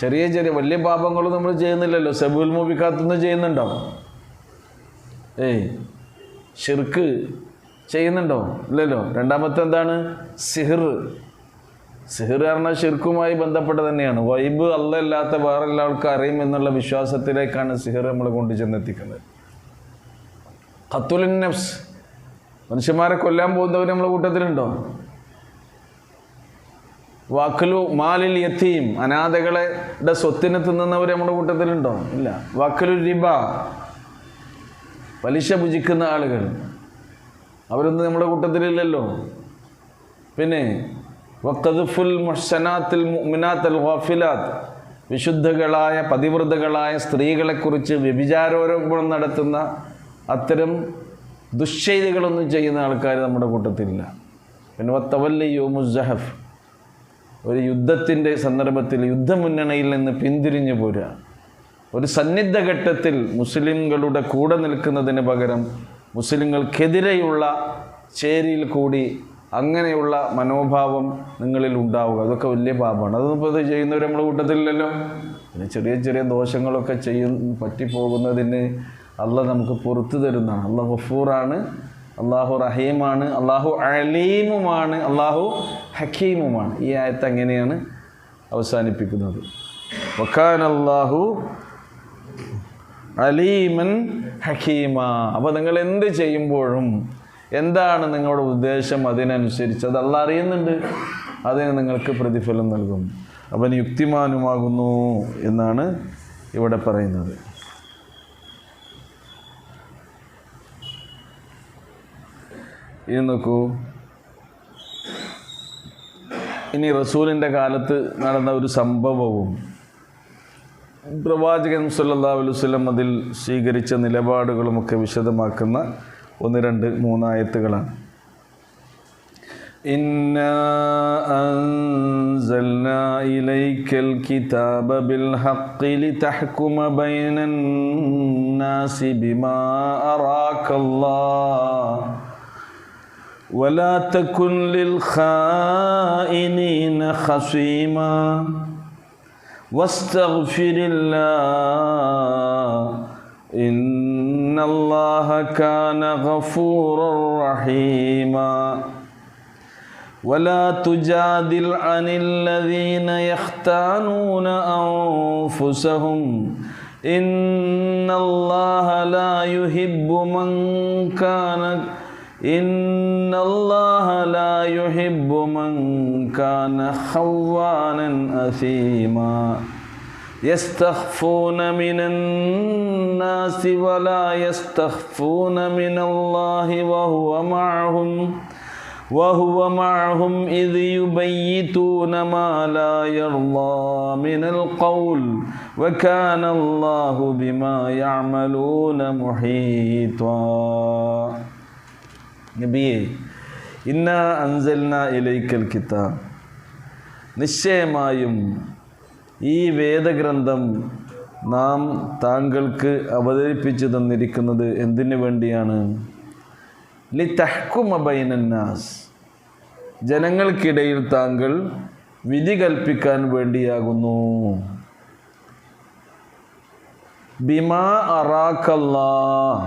ചെറിയ ചെറിയ വലിയ പാപങ്ങളും നമ്മൾ ചെയ്യുന്നില്ലല്ലോ. സബുൽ മുബിക്കാത്തൊന്നും ചെയ്യുന്നുണ്ടോ? ഷിർക്ക് ചെയ്യുന്നുണ്ടോ? ഇല്ലല്ലോ. രണ്ടാമത്തെ എന്താണ്? സിഹിർ. സിഹിർ പറഞ്ഞാൽ ഷിർക്കുമായി ബന്ധപ്പെട്ട് തന്നെയാണ്. വൈബ് അല്ലാത്ത വേറെ എല്ലാവർക്കും അറിയും എന്നുള്ള വിശ്വാസത്തിലേക്കാണ് സിഹിർ നമ്മൾ കൊണ്ടു ചെന്നെത്തിക്കുന്നത്. ഖത്തുലുൻ നഫ്സ്, മനുഷ്യന്മാരെ കൊല്ലാൻ പോകുന്നവർ നമ്മളെ കൂട്ടത്തിലുണ്ടോ? വഖ്ലു മാലിൽ യതീം, അനാഥകളുടെ സ്വത്തിനെ തിന്നുന്നവർ നമ്മുടെ കൂട്ടത്തിലുണ്ടോ? ഇല്ല. വഖ്ലു റിബ, പലിശ ഭുജിക്കുന്ന ആളുകൾ, അവരൊന്നും നമ്മുടെ കൂട്ടത്തിലില്ലല്ലോ. പിന്നെ വഖദ്ഫുൽ മുഹ്സനാത്തിൽ മുഅ്മിനാത്തിൽ ഗാഫിലാത്ത്, വിശുദ്ധകളായ പതിവ്രതകളായ സ്ത്രീകളെക്കുറിച്ച് വ്യഭിചാരോപണം നടത്തുന്ന അത്തരം ദുശ്ചെയ്തികളൊന്നും ചെയ്യുന്ന ആൾക്കാർ നമ്മുടെ കൂട്ടത്തിലില്ല. പിന്നെ വത്തവല്ലി യൗമുസ്സഹഫ്, ഒരു യുദ്ധത്തിൻ്റെ സന്ദർഭത്തിൽ യുദ്ധമുന്നണിയിൽ നിന്ന് പിന്തിരിഞ്ഞു പോരുക. ഒരു സന്നിഗ്ധ ഘട്ടത്തിൽ മുസ്ലിങ്ങളുടെ കൂടെ നിൽക്കുന്നതിന് പകരം മുസ്ലിങ്ങൾക്കെതിരെയുള്ള ചേരിയിൽ കൂടി അങ്ങനെയുള്ള മനോഭാവം നിങ്ങളിൽ ഉണ്ടാവുക, അതൊക്കെ വലിയ പാപമാണ്. അതൊന്നും ഇപ്പോൾ ചെയ്യുന്നവർ നമ്മുടെ കൂട്ടത്തിലില്ലല്ലോ. പിന്നെ ചെറിയ ചെറിയ ദോഷങ്ങളൊക്കെ പറ്റിപ്പോകുന്നതിന് അള്ളാഹ് നമുക്ക് പുറത്തു തരുന്നതാണ്. അള്ളാഹു ഗഫൂറാണ്, അള്ളാഹു റഹീമാണ്, അള്ളാഹു അലീമുമാണ്, അള്ളാഹു ഹക്കീമുമാണ്. ഈ ആയത്ത് അങ്ങനെയാണ് അവസാനിപ്പിക്കുന്നത്. വകാനല്ലാഹു അലീമൻ ഹക്കീമ. അപ്പോൾ നിങ്ങൾ എന്ത് ചെയ്യുമ്പോഴും എന്താണ് നിങ്ങളുടെ ഉദ്ദേശം, അതിനനുസരിച്ച് അത് അള്ളാഹ് അറിയുന്നുണ്ട്, അതിന് നിങ്ങൾക്ക് പ്രതിഫലം നൽകും. അവൻ യുക്തിമാനുമാകുന്നു എന്നാണ് ഇവിടെ പറയുന്നത്. ഇനി നോക്കൂ, ഇനി റസൂലിൻ്റെ കാലത്ത് നടന്ന ഒരു സംഭവവും പ്രവാചകൻ സല്ലല്ലാഹു അലൈഹി വസല്ലം അതിൽ സ്വീകരിച്ച നിലപാടുകളുമൊക്കെ വിശദമാക്കുന്ന 1-2-3 ആയത്തുകളാണ്. ഇന്നാ അൻസൽനാ ഇലൈക്കൽ കിതാബ ബിൽ ഹഖ് ലിതഹ്കുമ ബൈനൻ നാസി ബിമാ അറാകല്ലാഹ് വലാ തകുൻ ലിൽ ഖായിനീന ഖസീമാ വസ്തഗ്ഫിരില്ലാഹ് ഇന്നല്ലാഹ കാന ഗഫൂറർ റഹീമാ വലാ തുജാദിൽ അനിൽ ലദീന യഖ്താനൂന അൻഫുസഹും ഇന്നല്ലാഹ ലാ യുഹിബ്ബു മൻ കാന ഖവ്വാനൻ അസീമാ يستخفون من الناس ولا يستخفون من الله وهو معهم إذ يبيتون ما لا يرضى من القول وكان الله بما يعملون محيطا. നബിയേ, ഇന്നാ അൻസൽനാ ഇലൈക്കൽ കിതാബ്, നിശ്ചയമായും ഈ വേദഗ്രന്ഥം നാം താങ്കൾക്ക് അവതരിപ്പിച്ചു തന്നിരിക്കുന്നത് എന്തിനു വേണ്ടിയാണ്? ലിതഹ്കുമ ബൈനന്നാസ്, ജനങ്ങൾക്കിടയിൽ താങ്കൾ വിധി കൽപ്പിക്കാൻ വേണ്ടിയാകുന്നു. ബിമാ അറാകല്ലാഹ്,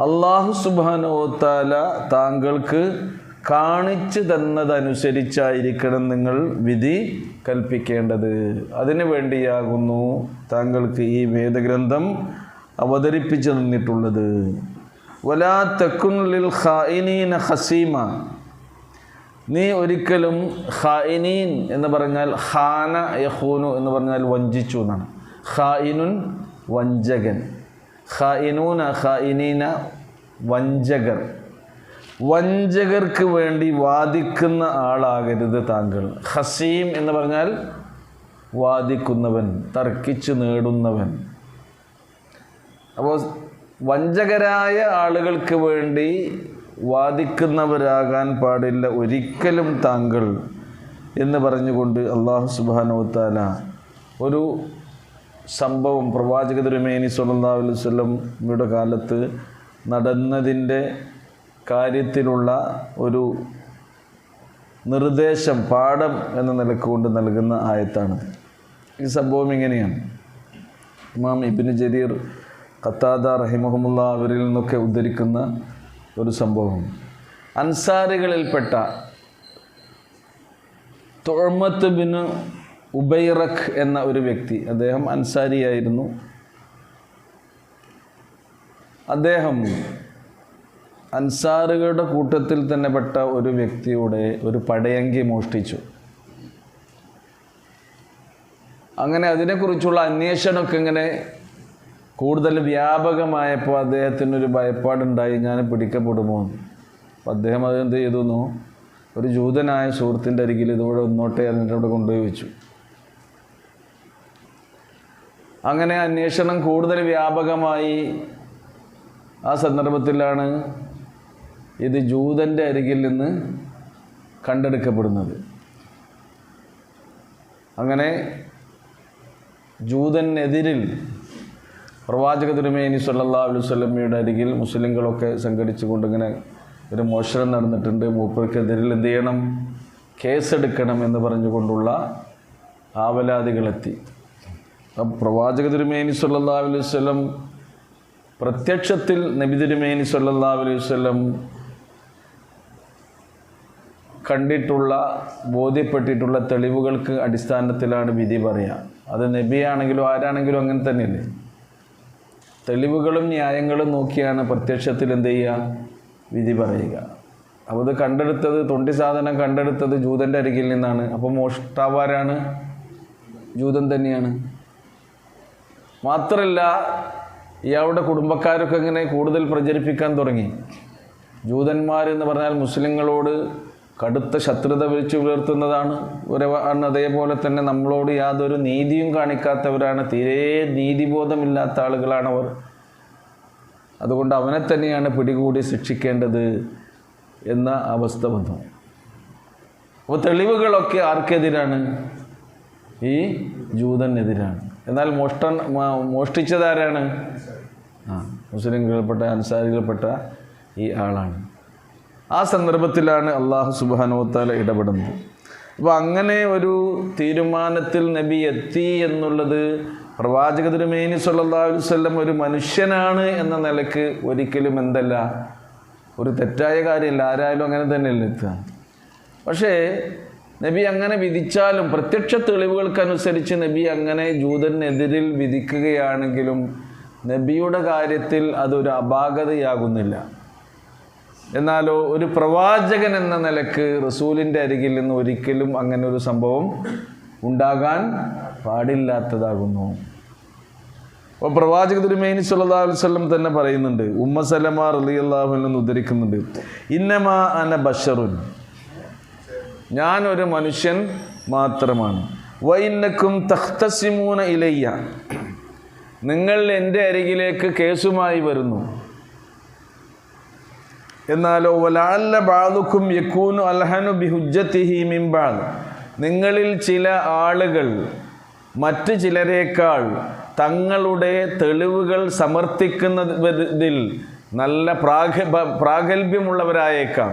അല്ലാഹു സുബ്ഹാനഹു വ തആല താങ്കൾക്ക് കാണിച്ചു തന്നതനുസരിച്ചായിരിക്കണം നിങ്ങൾ വിധി കൽപ്പിക്കേണ്ടത്. അതിനു വേണ്ടിയാകുന്നു താങ്കൾക്ക് ഈ വേദഗ്രന്ഥം അവതരിപ്പിച്ചു തന്നിട്ടുള്ളത്. വലാ തകുൻ ലിൽ ഖായിനീന ഖസീമ, നീ ഒരിക്കലും ഖായിനീൻ എന്ന് പറഞ്ഞാൽ ഖാന യഖൂനു എന്ന് പറഞ്ഞാൽ വഞ്ചിച്ചു എന്നാണ്. ഖായിനുൻ വഞ്ചകൻ, ഖായിനൂന ഖായിനീന വഞ്ചകർ, വഞ്ചകർക്ക് വേണ്ടി വാദിക്കുന്ന ആളാകരുത് താങ്കൾ. ഖസീം എന്ന് പറഞ്ഞാൽ വാദിക്കുന്നവൻ, തർക്കിച്ച് നേടുന്നവൻ. അപ്പോൾ വഞ്ചകരായ ആളുകൾക്ക് വേണ്ടി വാദിക്കുന്നവരാകാൻ പാടില്ല ഒരിക്കലും താങ്കൾ എന്ന് പറഞ്ഞുകൊണ്ട് അല്ലാഹു സുബ്ഹാനഹു വ തആല ഒരു സംഭവം പ്രവാചക തിരുമേനി സ്വല്ലല്ലാഹു അലൈഹി വസല്ലമയുടെ കാലത്ത് നടന്നതിൻ്റെ കാര്യത്തിലുള്ള ഒരു നിർദ്ദേശം, പാഠം എന്ന നിലക്ക് കൊണ്ട് നൽകുന്ന ആയത്താണ്. ഈ സംഭവം ഇങ്ങനെയാണ്. ഇമാം ഇബ്നു ജരീർ, ഖത്താദ റഹിമഹുമുല്ലാ അവരിൽ നിന്നൊക്കെ ഉദ്ധരിക്കുന്ന ഒരു സംഭവം. അൻസാരികളിൽപ്പെട്ട തുഅമത്ത് ബിൻ ഉബൈറഖ് എന്ന ഒരു വ്യക്തി, അദ്ദേഹം അൻസാരിയായിരുന്നു. അദ്ദേഹം അൻസാറുകളുടെ കൂട്ടത്തിൽ തന്നെ പെട്ട ഒരു വ്യക്തിയുടെ ഒരു പടയങ്കി മോഷ്ടിച്ചു. അങ്ങനെ അതിനെക്കുറിച്ചുള്ള അന്വേഷണമൊക്കെ ഇങ്ങനെ കൂടുതൽ വ്യാപകമായപ്പോൾ അദ്ദേഹത്തിനൊരു ഭയപ്പാടുണ്ടായി, ഞാൻ പിടിക്കപ്പെടുമോ എന്ന്. അപ്പം അദ്ദേഹം അതെന്ത് ചെയ്തു, ഒരു ജൂതനായ സുഹൃത്തിൻ്റെ അരികിൽ ഇതുകൂടെ ഒന്നോട്ടെ എന്നിട്ട് അവിടെ കൊണ്ടുപോയി വെച്ചു. അങ്ങനെ അന്വേഷണം കൂടുതൽ വ്യാപകമായി. ആ സന്ദർഭത്തിലാണ് ഇത് ജൂതൻ്റെ അരികിൽ നിന്ന് കണ്ടെടുക്കപ്പെടുന്നത്. അങ്ങനെ ജൂതനെതിരിൽ പ്രവാചക തിരുമേനി സ്വല്ലല്ലാഹു അലൈഹി വസല്ലമയുടെ അരികിൽ മുസ്ലിങ്ങളൊക്കെ സംഘടിച്ചുകൊണ്ട് ഇങ്ങനെ ഒരു മോഷണം നടന്നിട്ടുണ്ട്, മൂപ്പർക്കെതിരിൽ എന്ത് ചെയ്യണം, കേസെടുക്കണം എന്ന് പറഞ്ഞുകൊണ്ടുള്ള ആവലാതികളെത്തി. അപ്പം പ്രവാചക തിരുമേനി സ്വല്ലല്ലാഹു അലൈഹി വസല്ലം പ്രത്യക്ഷത്തിൽ നബി തിരുമേനി സ്വല്ലല്ലാഹു അലൈഹി വസല്ലം കണ്ടിട്ടുള്ള, ബോധ്യപ്പെട്ടിട്ടുള്ള തെളിവുകൾക്ക് അടിസ്ഥാനത്തിലാണ് വിധി പറയുക. അത് നബിയാണെങ്കിലും ആരാണെങ്കിലും അങ്ങനെ തന്നെയല്ലേ. തെളിവുകളും ന്യായങ്ങളും നോക്കിയാണ് പ്രത്യക്ഷത്തിൽ എന്ത് ചെയ്യുക, വിധി പറയുക. അപ്പോൾ ഇത് കണ്ടെടുത്തത്, തൊണ്ടി സാധനം കണ്ടെടുത്തത് ജൂതൻ്റെ അരികിൽ നിന്നാണ്. അപ്പോൾ മോഷ്ടാവാരാണ്? ജൂതൻ തന്നെയാണ്. മാത്രമല്ല ഇയാളുടെ കുടുംബക്കാരൊക്കെ ഇങ്ങനെ കൂടുതൽ പ്രചരിപ്പിക്കാൻ തുടങ്ങി. ജൂതന്മാരെന്ന് പറഞ്ഞാൽ മുസ്ലിങ്ങളോട് കടുത്ത ശത്രുത വിളിച്ചു പുലർത്തുന്നതാണ്. അതേപോലെ തന്നെ നമ്മളോട് യാതൊരു നീതിയും കാണിക്കാത്തവരാണ്, തീരെ നീതിബോധമില്ലാത്ത ആളുകളാണവർ. അതുകൊണ്ട് അവനെ തന്നെയാണ് പിടികൂടി ശിക്ഷിക്കേണ്ടത് എന്ന അവസ്ഥ വന്നു. അപ്പോൾ തെളിവുകളൊക്കെ ആർക്കെതിരാണ്? ഈ ജൂതനെതിരാണ്. എന്നാൽ മോഷ്ടിച്ചതാരാണ്? മുസ്ലിംകളിൽപ്പെട്ട, അൻസാരികളിൽപ്പെട്ട ഈ ആളാണ്. ആ സന്ദർഭത്തിലാണ് അല്ലാഹു സുബ്ഹാനഹു വ തആല ഇടപെടുന്നത്. അപ്പോൾ അങ്ങനെ ഒരു തീരുമാനത്തിൽ നബി എത്തി എന്നുള്ളത് പ്രവാചക തിരുമേനി സ്വല്ലല്ലാഹു അലൈഹി വസല്ലം ഒരു മനുഷ്യനാണ് എന്ന നിലക്ക് ഒരിക്കലും എന്തല്ല, ഒരു തെറ്റായ കാര്യമല്ല. ആരായാലും അങ്ങനെ തന്നെയല്ലേ എത്തുക. പക്ഷേ നബി അങ്ങനെ വിധിച്ചാലും, പ്രത്യക്ഷ തെളിവുകൾക്കനുസരിച്ച് നബി അങ്ങനെ ജൂതനെതിരിൽ വിധിക്കുകയാണെങ്കിലും നബിയുടെ കാര്യത്തിൽ അതൊരു അപാകതയാകുന്നില്ല. എന്നാലോ ഒരു പ്രവാചകൻ എന്ന നിലക്ക് റസൂലിൻ്റെ അരികിൽ നിന്ന് ഒരിക്കലും അങ്ങനെ ഒരു സംഭവം ഉണ്ടാകാൻ പാടില്ലാത്തതാകുന്നു. അപ്പോൾ പ്രവാചക തിരുമേനി സ്വല്ലല്ലാഹു അലൈഹി വസല്ലം തന്നെ പറയുന്നുണ്ട്, ഉമ്മ സലമ റളിയല്ലാഹു അൻഹ ഉദ്ധരിക്കുന്നുണ്ട്, ഇന്നമാ അന ബശറുൻ, ഞാനൊരു മനുഷ്യൻ മാത്രമാണ്. വഇന്നക്കും തഖ്തസിമൂന ഇലയ്യ, നിങ്ങൾ എൻ്റെ അരികിലേക്ക് കേസുമായി വരുന്നു. എന്നാലോ വലഅല്ല ബഅദുക്കും യകൂനു അൽഹനു ബിഹുജ്ജതിഹി മിൻ ബഅദ്, നിങ്ങളിൽ ചില ആളുകൾ മറ്റ് ചിലരേക്കാൾ തങ്ങളുടെ തെളിവുകൾ സമർത്ഥിക്കുന്നതിൽ നല്ല പ്രാഗൽഭ്യമുള്ളവരായേക്കാം.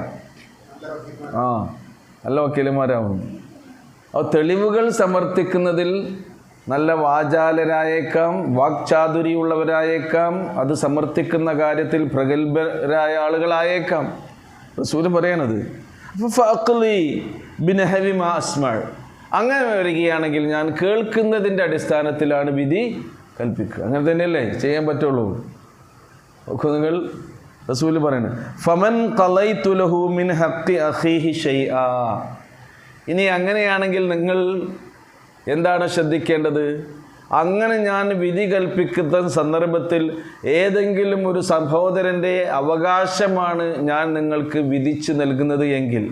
നല്ല വക്കീലന്മാരാവും. അപ്പോൾ തെളിവുകൾ സമർത്ഥിക്കുന്നതിൽ നല്ല വാചാലരായേക്കാം, വാക്ചാതുരിയുള്ളവരായേക്കാം, അത് സമർത്ഥിക്കുന്ന കാര്യത്തിൽ പ്രഗത്ഭരായ ആളുകളായേക്കാം. റസൂൽ പറയണത് അങ്ങനെ വരികയാണെങ്കിൽ ഞാൻ കേൾക്കുന്നതിൻ്റെ അടിസ്ഥാനത്തിലാണ് വിധി കൽപ്പിക്കുക. അങ്ങനെ തന്നെയല്ലേ ചെയ്യാൻ പറ്റുള്ളൂ. നിങ്ങൾ റസൂൽ പറയുന്നത് ഫമൻ ഖളൈതു ലഹു മിൻ ഹഖ്ഖി അഖീഹി ഷൈആ, ഇനി അങ്ങനെയാണെങ്കിൽ നിങ്ങൾ എന്താണ് ശ്രദ്ധിക്കേണ്ടത്? അങ്ങനെ ഞാൻ വിധി കൽപ്പിക്കുന്ന സന്ദർഭത്തിൽ ഏതെങ്കിലും ഒരു സഹോദരൻ്റെ അവകാശമാണ് ഞാൻ നിങ്ങൾക്ക് വിധിച്ചു നൽകുന്നത് എങ്കിൽ,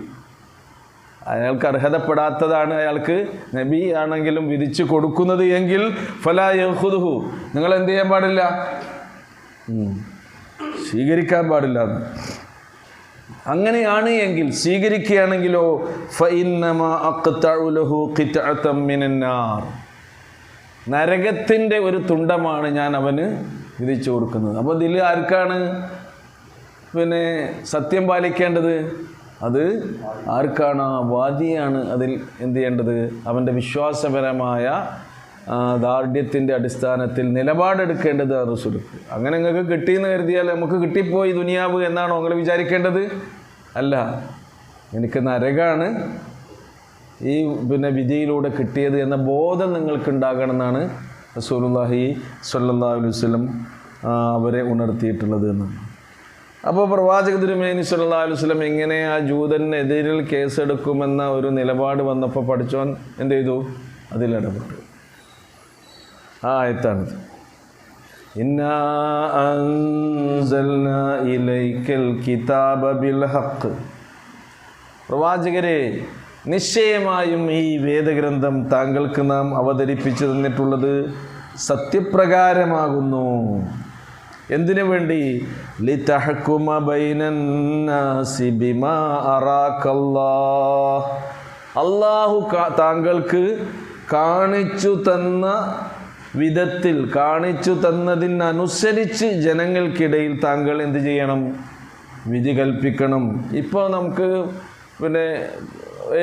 അയാൾക്ക് അർഹതപ്പെടാത്തതാണ് അയാൾക്ക് നബി ആണെങ്കിലും വിധിച്ചു കൊടുക്കുന്നത് എങ്കിൽ ഫലാ യഖുദുഹു, നിങ്ങൾ എന്ത് ചെയ്യാൻ പാടില്ല? സ്വീകരിക്കാൻ പാടില്ല. അങ്ങനെയാണ് എങ്കിൽ, സ്വീകരിക്കുകയാണെങ്കിലോ ഫഇന്നമാ അഖ്തഉ ലഹു ഖിത്അതൻ മിനന്നാർ, നരകത്തിൻ്റെ ഒരു തുണ്ടമാണ് ഞാൻ അവന് വിധിച്ചു കൊടുക്കുന്നത്. അപ്പോൾ ഇതിൽ ആർക്കാണ് പിന്നെ സത്യം പാലിക്കേണ്ടത്? അത് ആർക്കാണ്? വാദിയാണ് അതിൽ എന്ത് ചെയ്യേണ്ടത്? അവൻ്റെ വിശ്വാസപരമായ ദാർഢ്യത്തിൻ്റെ അടിസ്ഥാനത്തിൽ നിലപാടെടുക്കേണ്ടത് റസൂലുക്ക്. അങ്ങനെ നിങ്ങൾക്ക് കിട്ടിയെന്ന് കരുതിയാൽ നമുക്ക് കിട്ടിപ്പോയി ദുനിയാവ് എന്നാണോ നിങ്ങൾ വിചാരിക്കേണ്ടത്? അല്ല, എനിക്ക് നരകാണ് ഈ പിന്നെ വിധിയിലൂടെ കിട്ടിയത് എന്ന ബോധം നിങ്ങൾക്കുണ്ടാകണമെന്നാണ് റസൂലുള്ളാഹി സ്വല്ലല്ലാഹു അലൈഹി വസല്ലം അവരെ ഉണർത്തിയിട്ടുള്ളത് എന്നാണ്. അപ്പോൾ പ്രവാചക തിരുമേനി സ്വല്ലല്ലാഹു അലൈഹി വസല്ലം എങ്ങനെ ആ ജൂതനെതിരിൽ കേസെടുക്കുമെന്ന ഒരു നിലപാട് വന്നപ്പോൾ പഠിച്ചോൻ എന്ത് ചെയ്തു? അതിലിടപെട്ടു. ആ ആയത്താണിത്. ഇന്നാ അൻസൽനാ ഇലൈക്കൽ കിതാബ ബിൽ ഹഖ്, പ്രവാചകരെ നിശ്ചയമായും ഈ വേദഗ്രന്ഥം താങ്കൾക്ക് നാം അവതരിപ്പിച്ചു തന്നിട്ടുള്ളത് സത്യപ്രകാരമാകുന്നു. എന്തിനു വേണ്ടി? ലിതഹ്കുമ ബൈനന്നാസി ബിമാ അറാകല്ലാഹ്, അല്ലാഹു താങ്കൾക്ക് കാണിച്ചു തന്ന വിധത്തിൽ, കാണിച്ചു തന്നതിനനുസരിച്ച് ജനങ്ങൾക്കിടയിൽ താങ്കൾ എന്ത് ചെയ്യണം? വിധി കൽപ്പിക്കണം. ഇപ്പോൾ നമുക്ക് പിന്നെ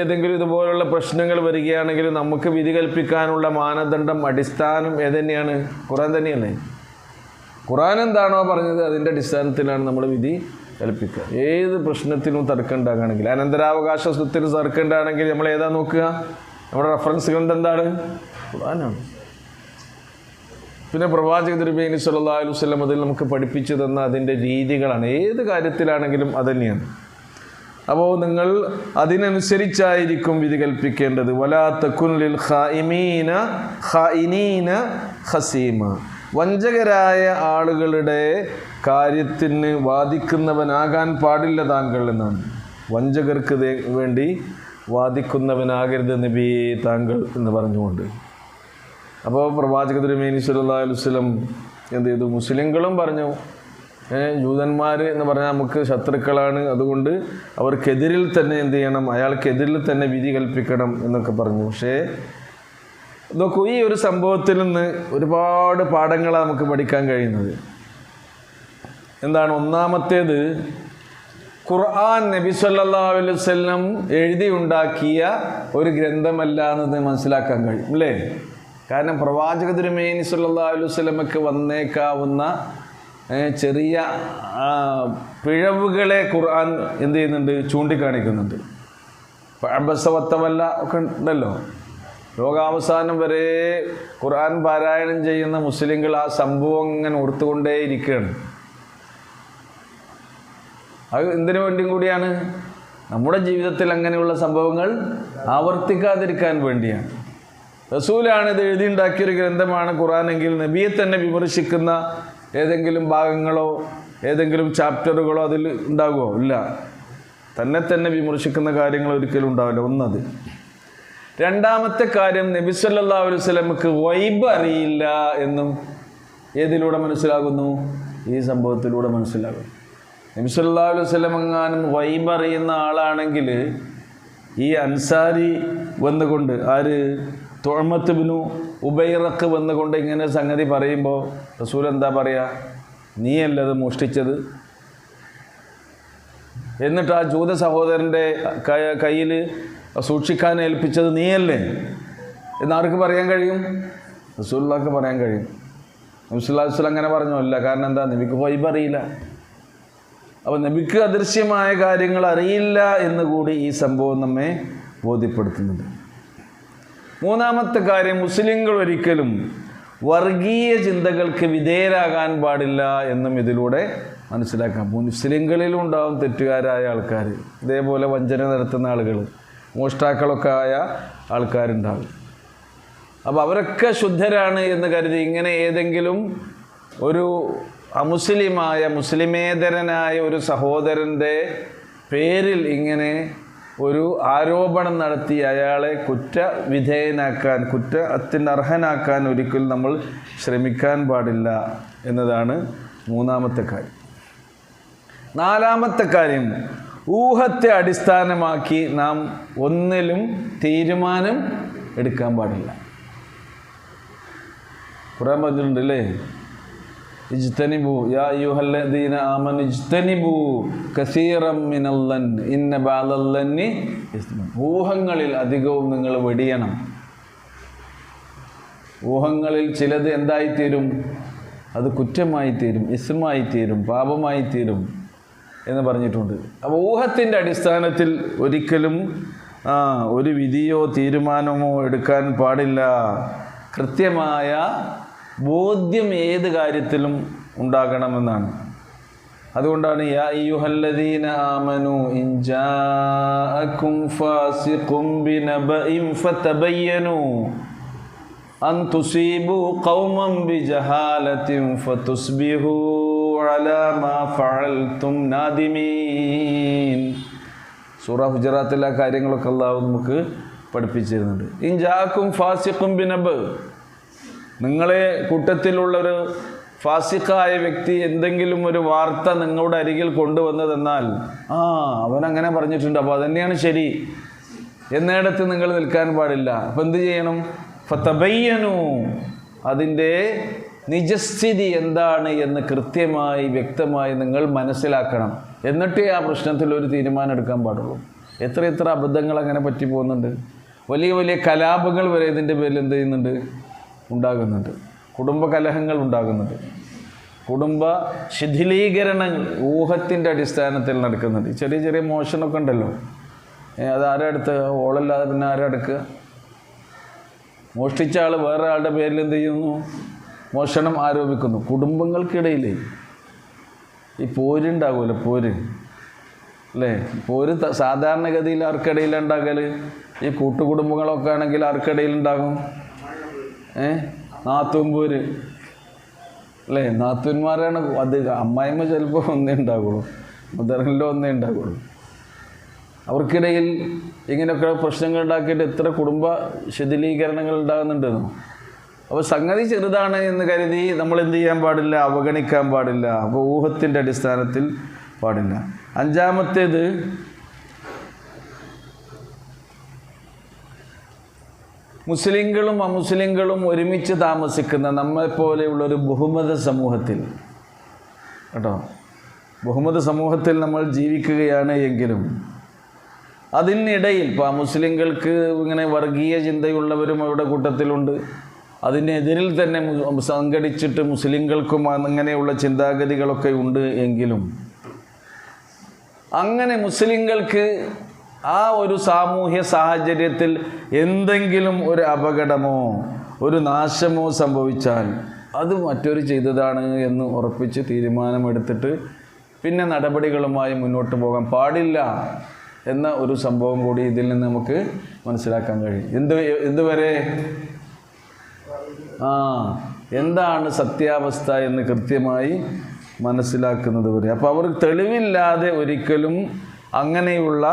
ഏതെങ്കിലും ഇതുപോലുള്ള പ്രശ്നങ്ങൾ വരികയാണെങ്കിൽ നമുക്ക് വിധി കൽപ്പിക്കാനുള്ള മാനദണ്ഡം, അടിസ്ഥാനം ഏതുതന്നെയാണ്? ഖുർആൻ തന്നെയല്ലേ? ഖുർആൻ എന്താണോ പറഞ്ഞത് അതിൻ്റെ അടിസ്ഥാനത്തിലാണ് നമ്മൾ വിധി കൽപ്പിക്കുക. ഏത് പ്രശ്നത്തിനും തർക്കം ഉണ്ടാകുകയാണെങ്കിൽ, അനന്തരാവകാശ സ്വത്തിന് തർക്കം ഉണ്ടാണെങ്കിൽ നമ്മൾ ഏതാ നോക്കുക? നമ്മുടെ റെഫറൻസ് ഗ്രന്ഥം എന്താണ്? ഖുർആനാണ്. പിന്നെ പ്രവാചക തിരുമേനി സ്വല്ലല്ലാഹു അലൈഹി വസല്ലം അതിൽ നമുക്ക് പഠിപ്പിച്ചു തന്ന അതിൻ്റെ രീതികളാണ്. ഏത് കാര്യത്തിലാണെങ്കിലും അതുതന്നെയാണ്. അപ്പോൾ നിങ്ങൾ അതിനനുസരിച്ചായിരിക്കും വിധി കൽപ്പിക്കേണ്ടത്. വലാ തകുൻ ലിൽ ഖായിനീന ഖസീമ, വഞ്ചകരായ ആളുകളുടെ കാര്യത്തിന് വാദിക്കുന്നവനാകാൻ പാടില്ല താങ്കൾ എന്നാണ്. വഞ്ചകർക്ക് വേണ്ടി വാദിക്കുന്നവനാകരുത് നബി താങ്കൾ എന്ന് പറഞ്ഞുകൊണ്ട്. അപ്പോൾ പ്രവാചക തിരുമേനി സ്വല്ലല്ലാഹു അലൈഹി വസല്ലം എന്ത് ചെയ്തു? മുസ്ലിങ്ങളും പറഞ്ഞു, ജൂതന്മാർ എന്ന് പറഞ്ഞാൽ നമുക്ക് ശത്രുക്കളാണ്, അതുകൊണ്ട് അവർക്കെതിരിൽ തന്നെ എന്ത് ചെയ്യണം? അയാൾക്കെതിരിൽ തന്നെ വിധി കൽപ്പിക്കണം എന്നൊക്കെ പറഞ്ഞു. പക്ഷേ നോക്കൂ, ഈ ഒരു സംഭവത്തിൽ നിന്ന് ഒരുപാട് പാഠങ്ങളാണ് നമുക്ക് പഠിക്കാൻ കഴിയുന്നത്. എന്താണ്? ഒന്നാമത്തേത്, ഖുർആൻ നബി സല്ലല്ലാഹു അലൈഹി വസല്ലം എഴുതിയുണ്ടാക്കിയ ഒരു ഗ്രന്ഥമല്ല എന്നത് മനസ്സിലാക്കാൻ കഴിയും അല്ലേ? കാരണം പ്രവാചക തിരുമേനി സല്ലല്ലാഹു അലൈഹി വസല്ലമക്ക് വന്നേക്കാവുന്ന ചെറിയ പിഴവുകളെ ഖുർആൻ എന്ത് ചെയ്യുന്നുണ്ട്? ചൂണ്ടിക്കാണിക്കുന്നുണ്ട്. അബസവത്തമല്ല ഒക്കെ ഉണ്ടല്ലോ. ലോകാവസാനം വരെ ഖുർആൻ പാരായണം ചെയ്യുന്ന മുസ്ലിങ്ങൾ ആ സംഭവം ഇങ്ങനെ ഓർത്തുകൊണ്ടേയിരിക്കുകയാണ്. അത് എന്തിനു വേണ്ടിയും കൂടിയാണ്? നമ്മുടെ ജീവിതത്തിൽ അങ്ങനെയുള്ള സംഭവങ്ങൾ ആവർത്തിക്കാതിരിക്കാൻ വേണ്ടിയാണ്. റസൂലാണ് ഇത് എഴുതിയുണ്ടാക്കിയൊരു ഗ്രന്ഥമാണ് ഖുർആനെങ്കിൽ നബിയെ തന്നെ വിമർശിക്കുന്ന ഏതെങ്കിലും ഭാഗങ്ങളോ ഏതെങ്കിലും ചാപ്റ്ററുകളോ അതിൽ ഉണ്ടാകുമോ? ഇല്ല. തന്നെ വിമർശിക്കുന്ന കാര്യങ്ങൾ ഒരിക്കലും ഉണ്ടാവില്ല. ഒന്നത്. രണ്ടാമത്തെ കാര്യം, നബി സല്ലല്ലാഹു അലൈഹി വസല്ലമക്ക് ഗൈബ് അറിയില്ല എന്നും ഏതിലൂടെ മനസ്സിലാകുന്നു? ഈ സംഭവത്തിലൂടെ മനസ്സിലാകും. നബി സല്ലല്ലാഹു അലൈഹി വസല്ലം എങ്ങാനും ഗൈബ് അറിയുന്ന ആളാണെങ്കിൽ ഈ അൻസാരി വന്നുകൊണ്ട്, ആര്? തുഅമത്ത് ഇബ്നു ഉബൈറഖ് വന്നുകൊണ്ട് ഇങ്ങനെ സംഗതി പറയുമ്പോൾ റസൂൽ എന്താ പറയുക? നീയല്ലേ അത് മോഷ്ടിച്ചത്? എന്നിട്ട് ആ ജൂത സഹോദരൻ്റെ കയ്യിൽ സൂക്ഷിക്കാൻ ഏൽപ്പിച്ചത് നീയല്ലേ എന്നാർക്ക് പറയാൻ കഴിയും? റസൂലുള്ളാഹിക്ക് പറയാൻ കഴിയും. നബി സല്ലല്ലാഹു അലൈഹി വസല്ലം അങ്ങനെ പറഞ്ഞോ? ഇല്ല. കാരണം എന്താ? നബിക്ക് ഗൈബ് അറിയില്ല. അപ്പോൾ നബിക്ക് അദൃശ്യമായ കാര്യങ്ങൾ അറിയില്ല എന്ന് കൂടി ഈ സംഭവം നമ്മെ ബോധ്യപ്പെടുത്തുന്നുണ്ട്. മൂന്നാമത്തെ കാര്യം, മുസ്ലിങ്ങൾ ഒരിക്കലും വർഗീയ ചിന്തകൾക്ക് വിധേയരാകാൻ പാടില്ല എന്നും ഇതിലൂടെ മനസ്സിലാക്കാം. മുസ്ലിങ്ങളിലും ഉണ്ടാവും തെറ്റുകാരായ ആൾക്കാർ, ഇതേപോലെ വഞ്ചന നടത്തുന്ന ആളുകൾ, മോഷ്ടാക്കളൊക്കെ ആയ ആൾക്കാരുണ്ടാവും. അപ്പോൾ അവരൊക്കെ ശുദ്ധരാണ് എന്ന് കരുതി ഇങ്ങനെ ഏതെങ്കിലും ഒരു അമുസ്ലിമായ, മുസ്ലിമേതരനായ ഒരു സഹോദരൻ്റെ പേരിൽ ഇങ്ങനെ ഒരു ആരോപണം നടത്തി അയാളെ കുറ്റവിധേയനാക്കാൻ, കുറ്റത്തിന് അർഹനാക്കാൻ ഒരിക്കലും നമ്മൾ ശ്രമിക്കാൻ പാടില്ല എന്നതാണ് മൂന്നാമത്തെ കാര്യം. നാലാമത്തെ കാര്യം, ഊഹത്തെ അടിസ്ഥാനമാക്കി നാം ഒന്നിലും തീരുമാനം എടുക്കാൻ പാടില്ല. ഖുർആൻ പറഞ്ഞിട്ടുണ്ട് അല്ലേ, ഇജ്തനിബു യാ അയ്യുഹല്ലദീന ആമനു ഇജ്തനിബു കസീറം മിനൽ ലന്നി ഇന്ന ബഅദൽ ലന്നി ഇസ്മുൻ. ഊഹങ്ങളിൽ അധികവും നിങ്ങൾ വെടിയണം. ഊഹങ്ങളിൽ ചിലത് എന്തായിത്തീരും? അത് കുറ്റമായിത്തീരും, ഇസ്മായിത്തീരും, പാപമായിത്തീരും എന്ന് പറഞ്ഞിട്ടുണ്ട്. അപ്പോൾ ഊഹത്തിൻ്റെ അടിസ്ഥാനത്തിൽ ഒരിക്കലും ഒരു വിധിയോ തീരുമാനമോ എടുക്കാൻ പാടില്ല. കൃത്യമായ ബോധ്യം ഏത് കാര്യത്തിലും ഉണ്ടാകണമെന്നാണ്. അതുകൊണ്ടാണ് യാ അയ്യുഹല്ലദീന ആമനു ഇൻ ജാഅകും ഫാസിഖും ബിനബഇൻ ഫതബയ്യനു അൻ തുസീബു ഖൗമൻ ബിജഹാലത്തിൻ ഫതുസ്ബിഹു അലാ മാ ഫഅൽതും നാദിമീൻ. സൂറ ഹുജറാത്തിലെ കാര്യങ്ങളൊക്കെ അല്ലാഹു നമുക്ക് പഠിപ്പിച്ചിരുന്നുണ്ട്. ഇൻ ജാഅകും ഫാസിഖും ബിനബ, നിങ്ങളെ കൂട്ടത്തിലുള്ളൊരു ഫാസിഖായ വ്യക്തി എന്തെങ്കിലും ഒരു വാർത്ത നിങ്ങളുടെ അരികിൽ കൊണ്ടുവന്നതെന്നാൽ അവനങ്ങനെ പറഞ്ഞിട്ടുണ്ട്, അപ്പോൾ അതന്നെയാണ് ശരി എന്നിടത്ത് നിങ്ങൾ നിൽക്കാൻ പാടില്ല. അപ്പം എന്ത് ചെയ്യണം? ഫതബയ്യനു, അതിൻ്റെ നിജസ്ഥിതി എന്താണ് എന്ന് കൃത്യമായി വ്യക്തമായി നിങ്ങൾ മനസ്സിലാക്കണം. എന്നിട്ടേ ആ പ്രശ്നത്തിൽ ഒരു തീരുമാനം എടുക്കാൻ പാടുള്ളൂ. എത്ര അബദ്ധങ്ങൾ അങ്ങനെ പറ്റി പോകുന്നുണ്ട്. വലിയ വലിയ കലാപങ്ങൾ വരെ ഇതിൻ്റെ പേരിൽ എന്ത് ചെയ്യുന്നുണ്ട്? ഉണ്ടാകുന്നുണ്ട്. കുടുംബ കലഹങ്ങൾ ഉണ്ടാകുന്നുണ്ട്. കുടുംബ ശിഥിലീകരണങ്ങൾ ഊഹത്തിൻ്റെ അടിസ്ഥാനത്തിൽ നടക്കുന്നുണ്ട്. ചെറിയ ചെറിയ മോഷണമൊക്കെ ഉണ്ടല്ലോ, അത് ആരാ എടുത്ത്? ഓളല്ലാതെ പിന്നെ ആരാ എടുക്കുക? മോഷ്ടിച്ച ആൾ വേറെ ആളുടെ പേരിൽ എന്ത് ചെയ്യുന്നു? മോഷണം ആരോപിക്കുന്നു. കുടുംബങ്ങൾക്കിടയിൽ ഈ പോരുണ്ടാകുമല്ലോ, പോര് അല്ലേ? പോര് സാധാരണഗതിയിൽ ആർക്കിടയിലുണ്ടാകൽ? ഈ കൂട്ടുകുടുംബങ്ങളൊക്കെ ആണെങ്കിൽ ആർക്കിടയിലുണ്ടാകും? നാത്തൂൻപോര് അല്ലേ? നാത്തൂന്മാരാണ് അത്. അമ്മായിമ്മ ചിലപ്പോൾ ഒന്നേ ഉണ്ടാകുള്ളൂ, മുതറിലോ ഒന്നേ ഉണ്ടാകുള്ളൂ. അവർക്കിടയിൽ ഇങ്ങനെയൊക്കെ പ്രശ്നങ്ങൾ ഉണ്ടാക്കിയിട്ട് എത്ര കുടുംബ ശിഥിലീകരണങ്ങൾ ഉണ്ടാകുന്നുണ്ടെന്നോ. അപ്പോൾ സംഗതി ചെറുതാണ് എന്ന് കരുതി നമ്മൾ എന്ത് ചെയ്യാൻ പാടില്ല? അവഗണിക്കാൻ പാടില്ല. അപ്പോൾ ഊഹത്തിൻ്റെ അടിസ്ഥാനത്തിൽ പാടില്ല. അഞ്ചാമത്തേത്, മുസ്ലിങ്ങളും അമുസ്ലിങ്ങളും ഒരുമിച്ച് താമസിക്കുന്ന നമ്മെപ്പോലെയുള്ളൊരു ബഹുമത സമൂഹത്തിൽ കേട്ടോ, ബഹുമത സമൂഹത്തിൽ നമ്മൾ ജീവിക്കുകയാണ് എങ്കിലും അതിനിടയിൽ ഇപ്പോൾ മുസ്ലിങ്ങൾക്ക് ഇങ്ങനെ വർഗീയ ചിന്തയുള്ളവരും അവരുടെ കൂട്ടത്തിലുണ്ട്. അതിനെതിരിൽ തന്നെ സംഘടിച്ചിട്ട് മുസ്ലിങ്ങൾക്കും അങ്ങനെയുള്ള ചിന്താഗതികളൊക്കെ ഉണ്ട് എങ്കിലും അങ്ങനെ മുസ്ലിങ്ങൾക്ക് ആ ഒരു സാമൂഹ്യ സാഹചര്യത്തിൽ എന്തെങ്കിലും ഒരു അപകടമോ ഒരു നാശമോ സംഭവിച്ചാൽ അത് മറ്റൊരു ചെയ്തതാണ് എന്ന് ഉറപ്പിച്ച് തീരുമാനമെടുത്തിട്ട് പിന്നെ നടപടികളുമായി മുന്നോട്ട് പോകാൻ പാടില്ല എന്ന ഒരു സംഭവം കൂടി ഇതിൽ നിന്ന് നമുക്ക് മനസ്സിലാക്കാൻ കഴിയും. എന്തുവരെ എന്താണ് സത്യാവസ്ഥ എന്ന് കൃത്യമായി മനസ്സിലാക്കുന്നത് വരെ. അപ്പോൾ അവർ തെളിവില്ലാതെ ഒരിക്കലും അങ്ങനെയുള്ള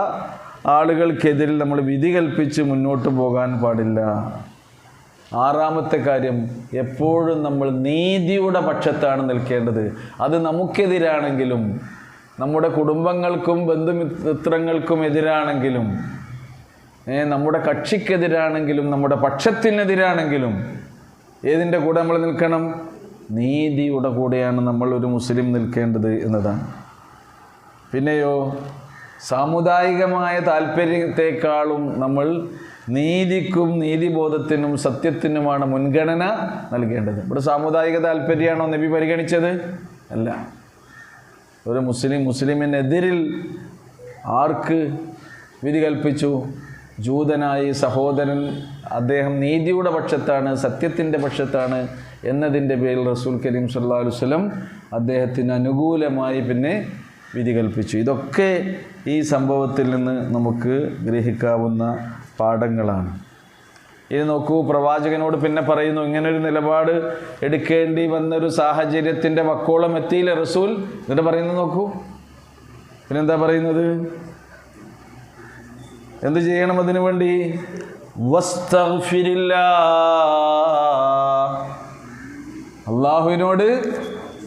ആളുകൾക്കെതിരിൽ നമ്മൾ വിധി കൽപ്പിച്ച് മുന്നോട്ട് പോകാൻ പാടില്ല. ആറാമത്തെ കാര്യം, എപ്പോഴും നമ്മൾ നീതിയുടെ പക്ഷത്താണ് നിൽക്കേണ്ടത്. അത് നമുക്കെതിരാണെങ്കിലും നമ്മുടെ കുടുംബങ്ങൾക്കും ബന്ധുമിത്രങ്ങൾക്കും എതിരാണെങ്കിലും നമ്മുടെ കക്ഷിക്കെതിരാണെങ്കിലും നമ്മുടെ പക്ഷത്തിനെതിരാണെങ്കിലും ഏതിൻ്റെ കൂടെ നമ്മൾ നിൽക്കണം? നീതിയുടെ കൂടെയാണ് നമ്മൾ ഒരു മുസ്ലിം നിൽക്കേണ്ടത് എന്നതാണ്. പിന്നെയോ സാമുദായികമായ താല്പര്യത്തെക്കാളും നമ്മൾ നീതിക്കും നീതിബോധത്തിനും സത്യത്തിനുമാണ് മുൻഗണന നൽകേണ്ടത്. ഇവിടെ സാമുദായിക താല്പര്യമാണോ നബി പരിഗണിച്ചത്? അല്ല. ഒരു മുസ്ലിമിനെതിരിൽ ആർക്ക് വിധി കൽപ്പിച്ചു? ജൂതനായി സഹോദരൻ, അദ്ദേഹം നീതിയുടെ പക്ഷത്താണ്, സത്യത്തിൻ്റെ പക്ഷത്താണ് എന്നതിൻ്റെ പേരിൽ റസൂൽ കരീം സല്ലല്ലാഹു അലൈഹി വസല്ലം അദ്ദേഹത്തിന് അനുകൂലമായി പിന്നെ വിധി കൽപ്പിച്ചു. ഇതൊക്കെ ഈ സംഭവത്തിൽ നിന്ന് നമുക്ക് ഗ്രഹിക്കാവുന്ന പാഠങ്ങളാണ്. ഇനി നോക്കൂ, പ്രവാചകനോട് പിന്നെ പറയുന്നു, ഇങ്ങനൊരു നിലപാട് എടുക്കേണ്ടി വന്നൊരു സാഹചര്യത്തിൻ്റെ വക്കോളം എത്തിയില്ല റസൂൽ. എന്നിട്ട് പറയുന്നത് നോക്കൂ, പിന്നെന്താ പറയുന്നത്? എന്ത് ചെയ്യണം അതിനു വേണ്ടി? വസ്തഗ്ഫിരില്ലാ, അള്ളാഹുവിനോട്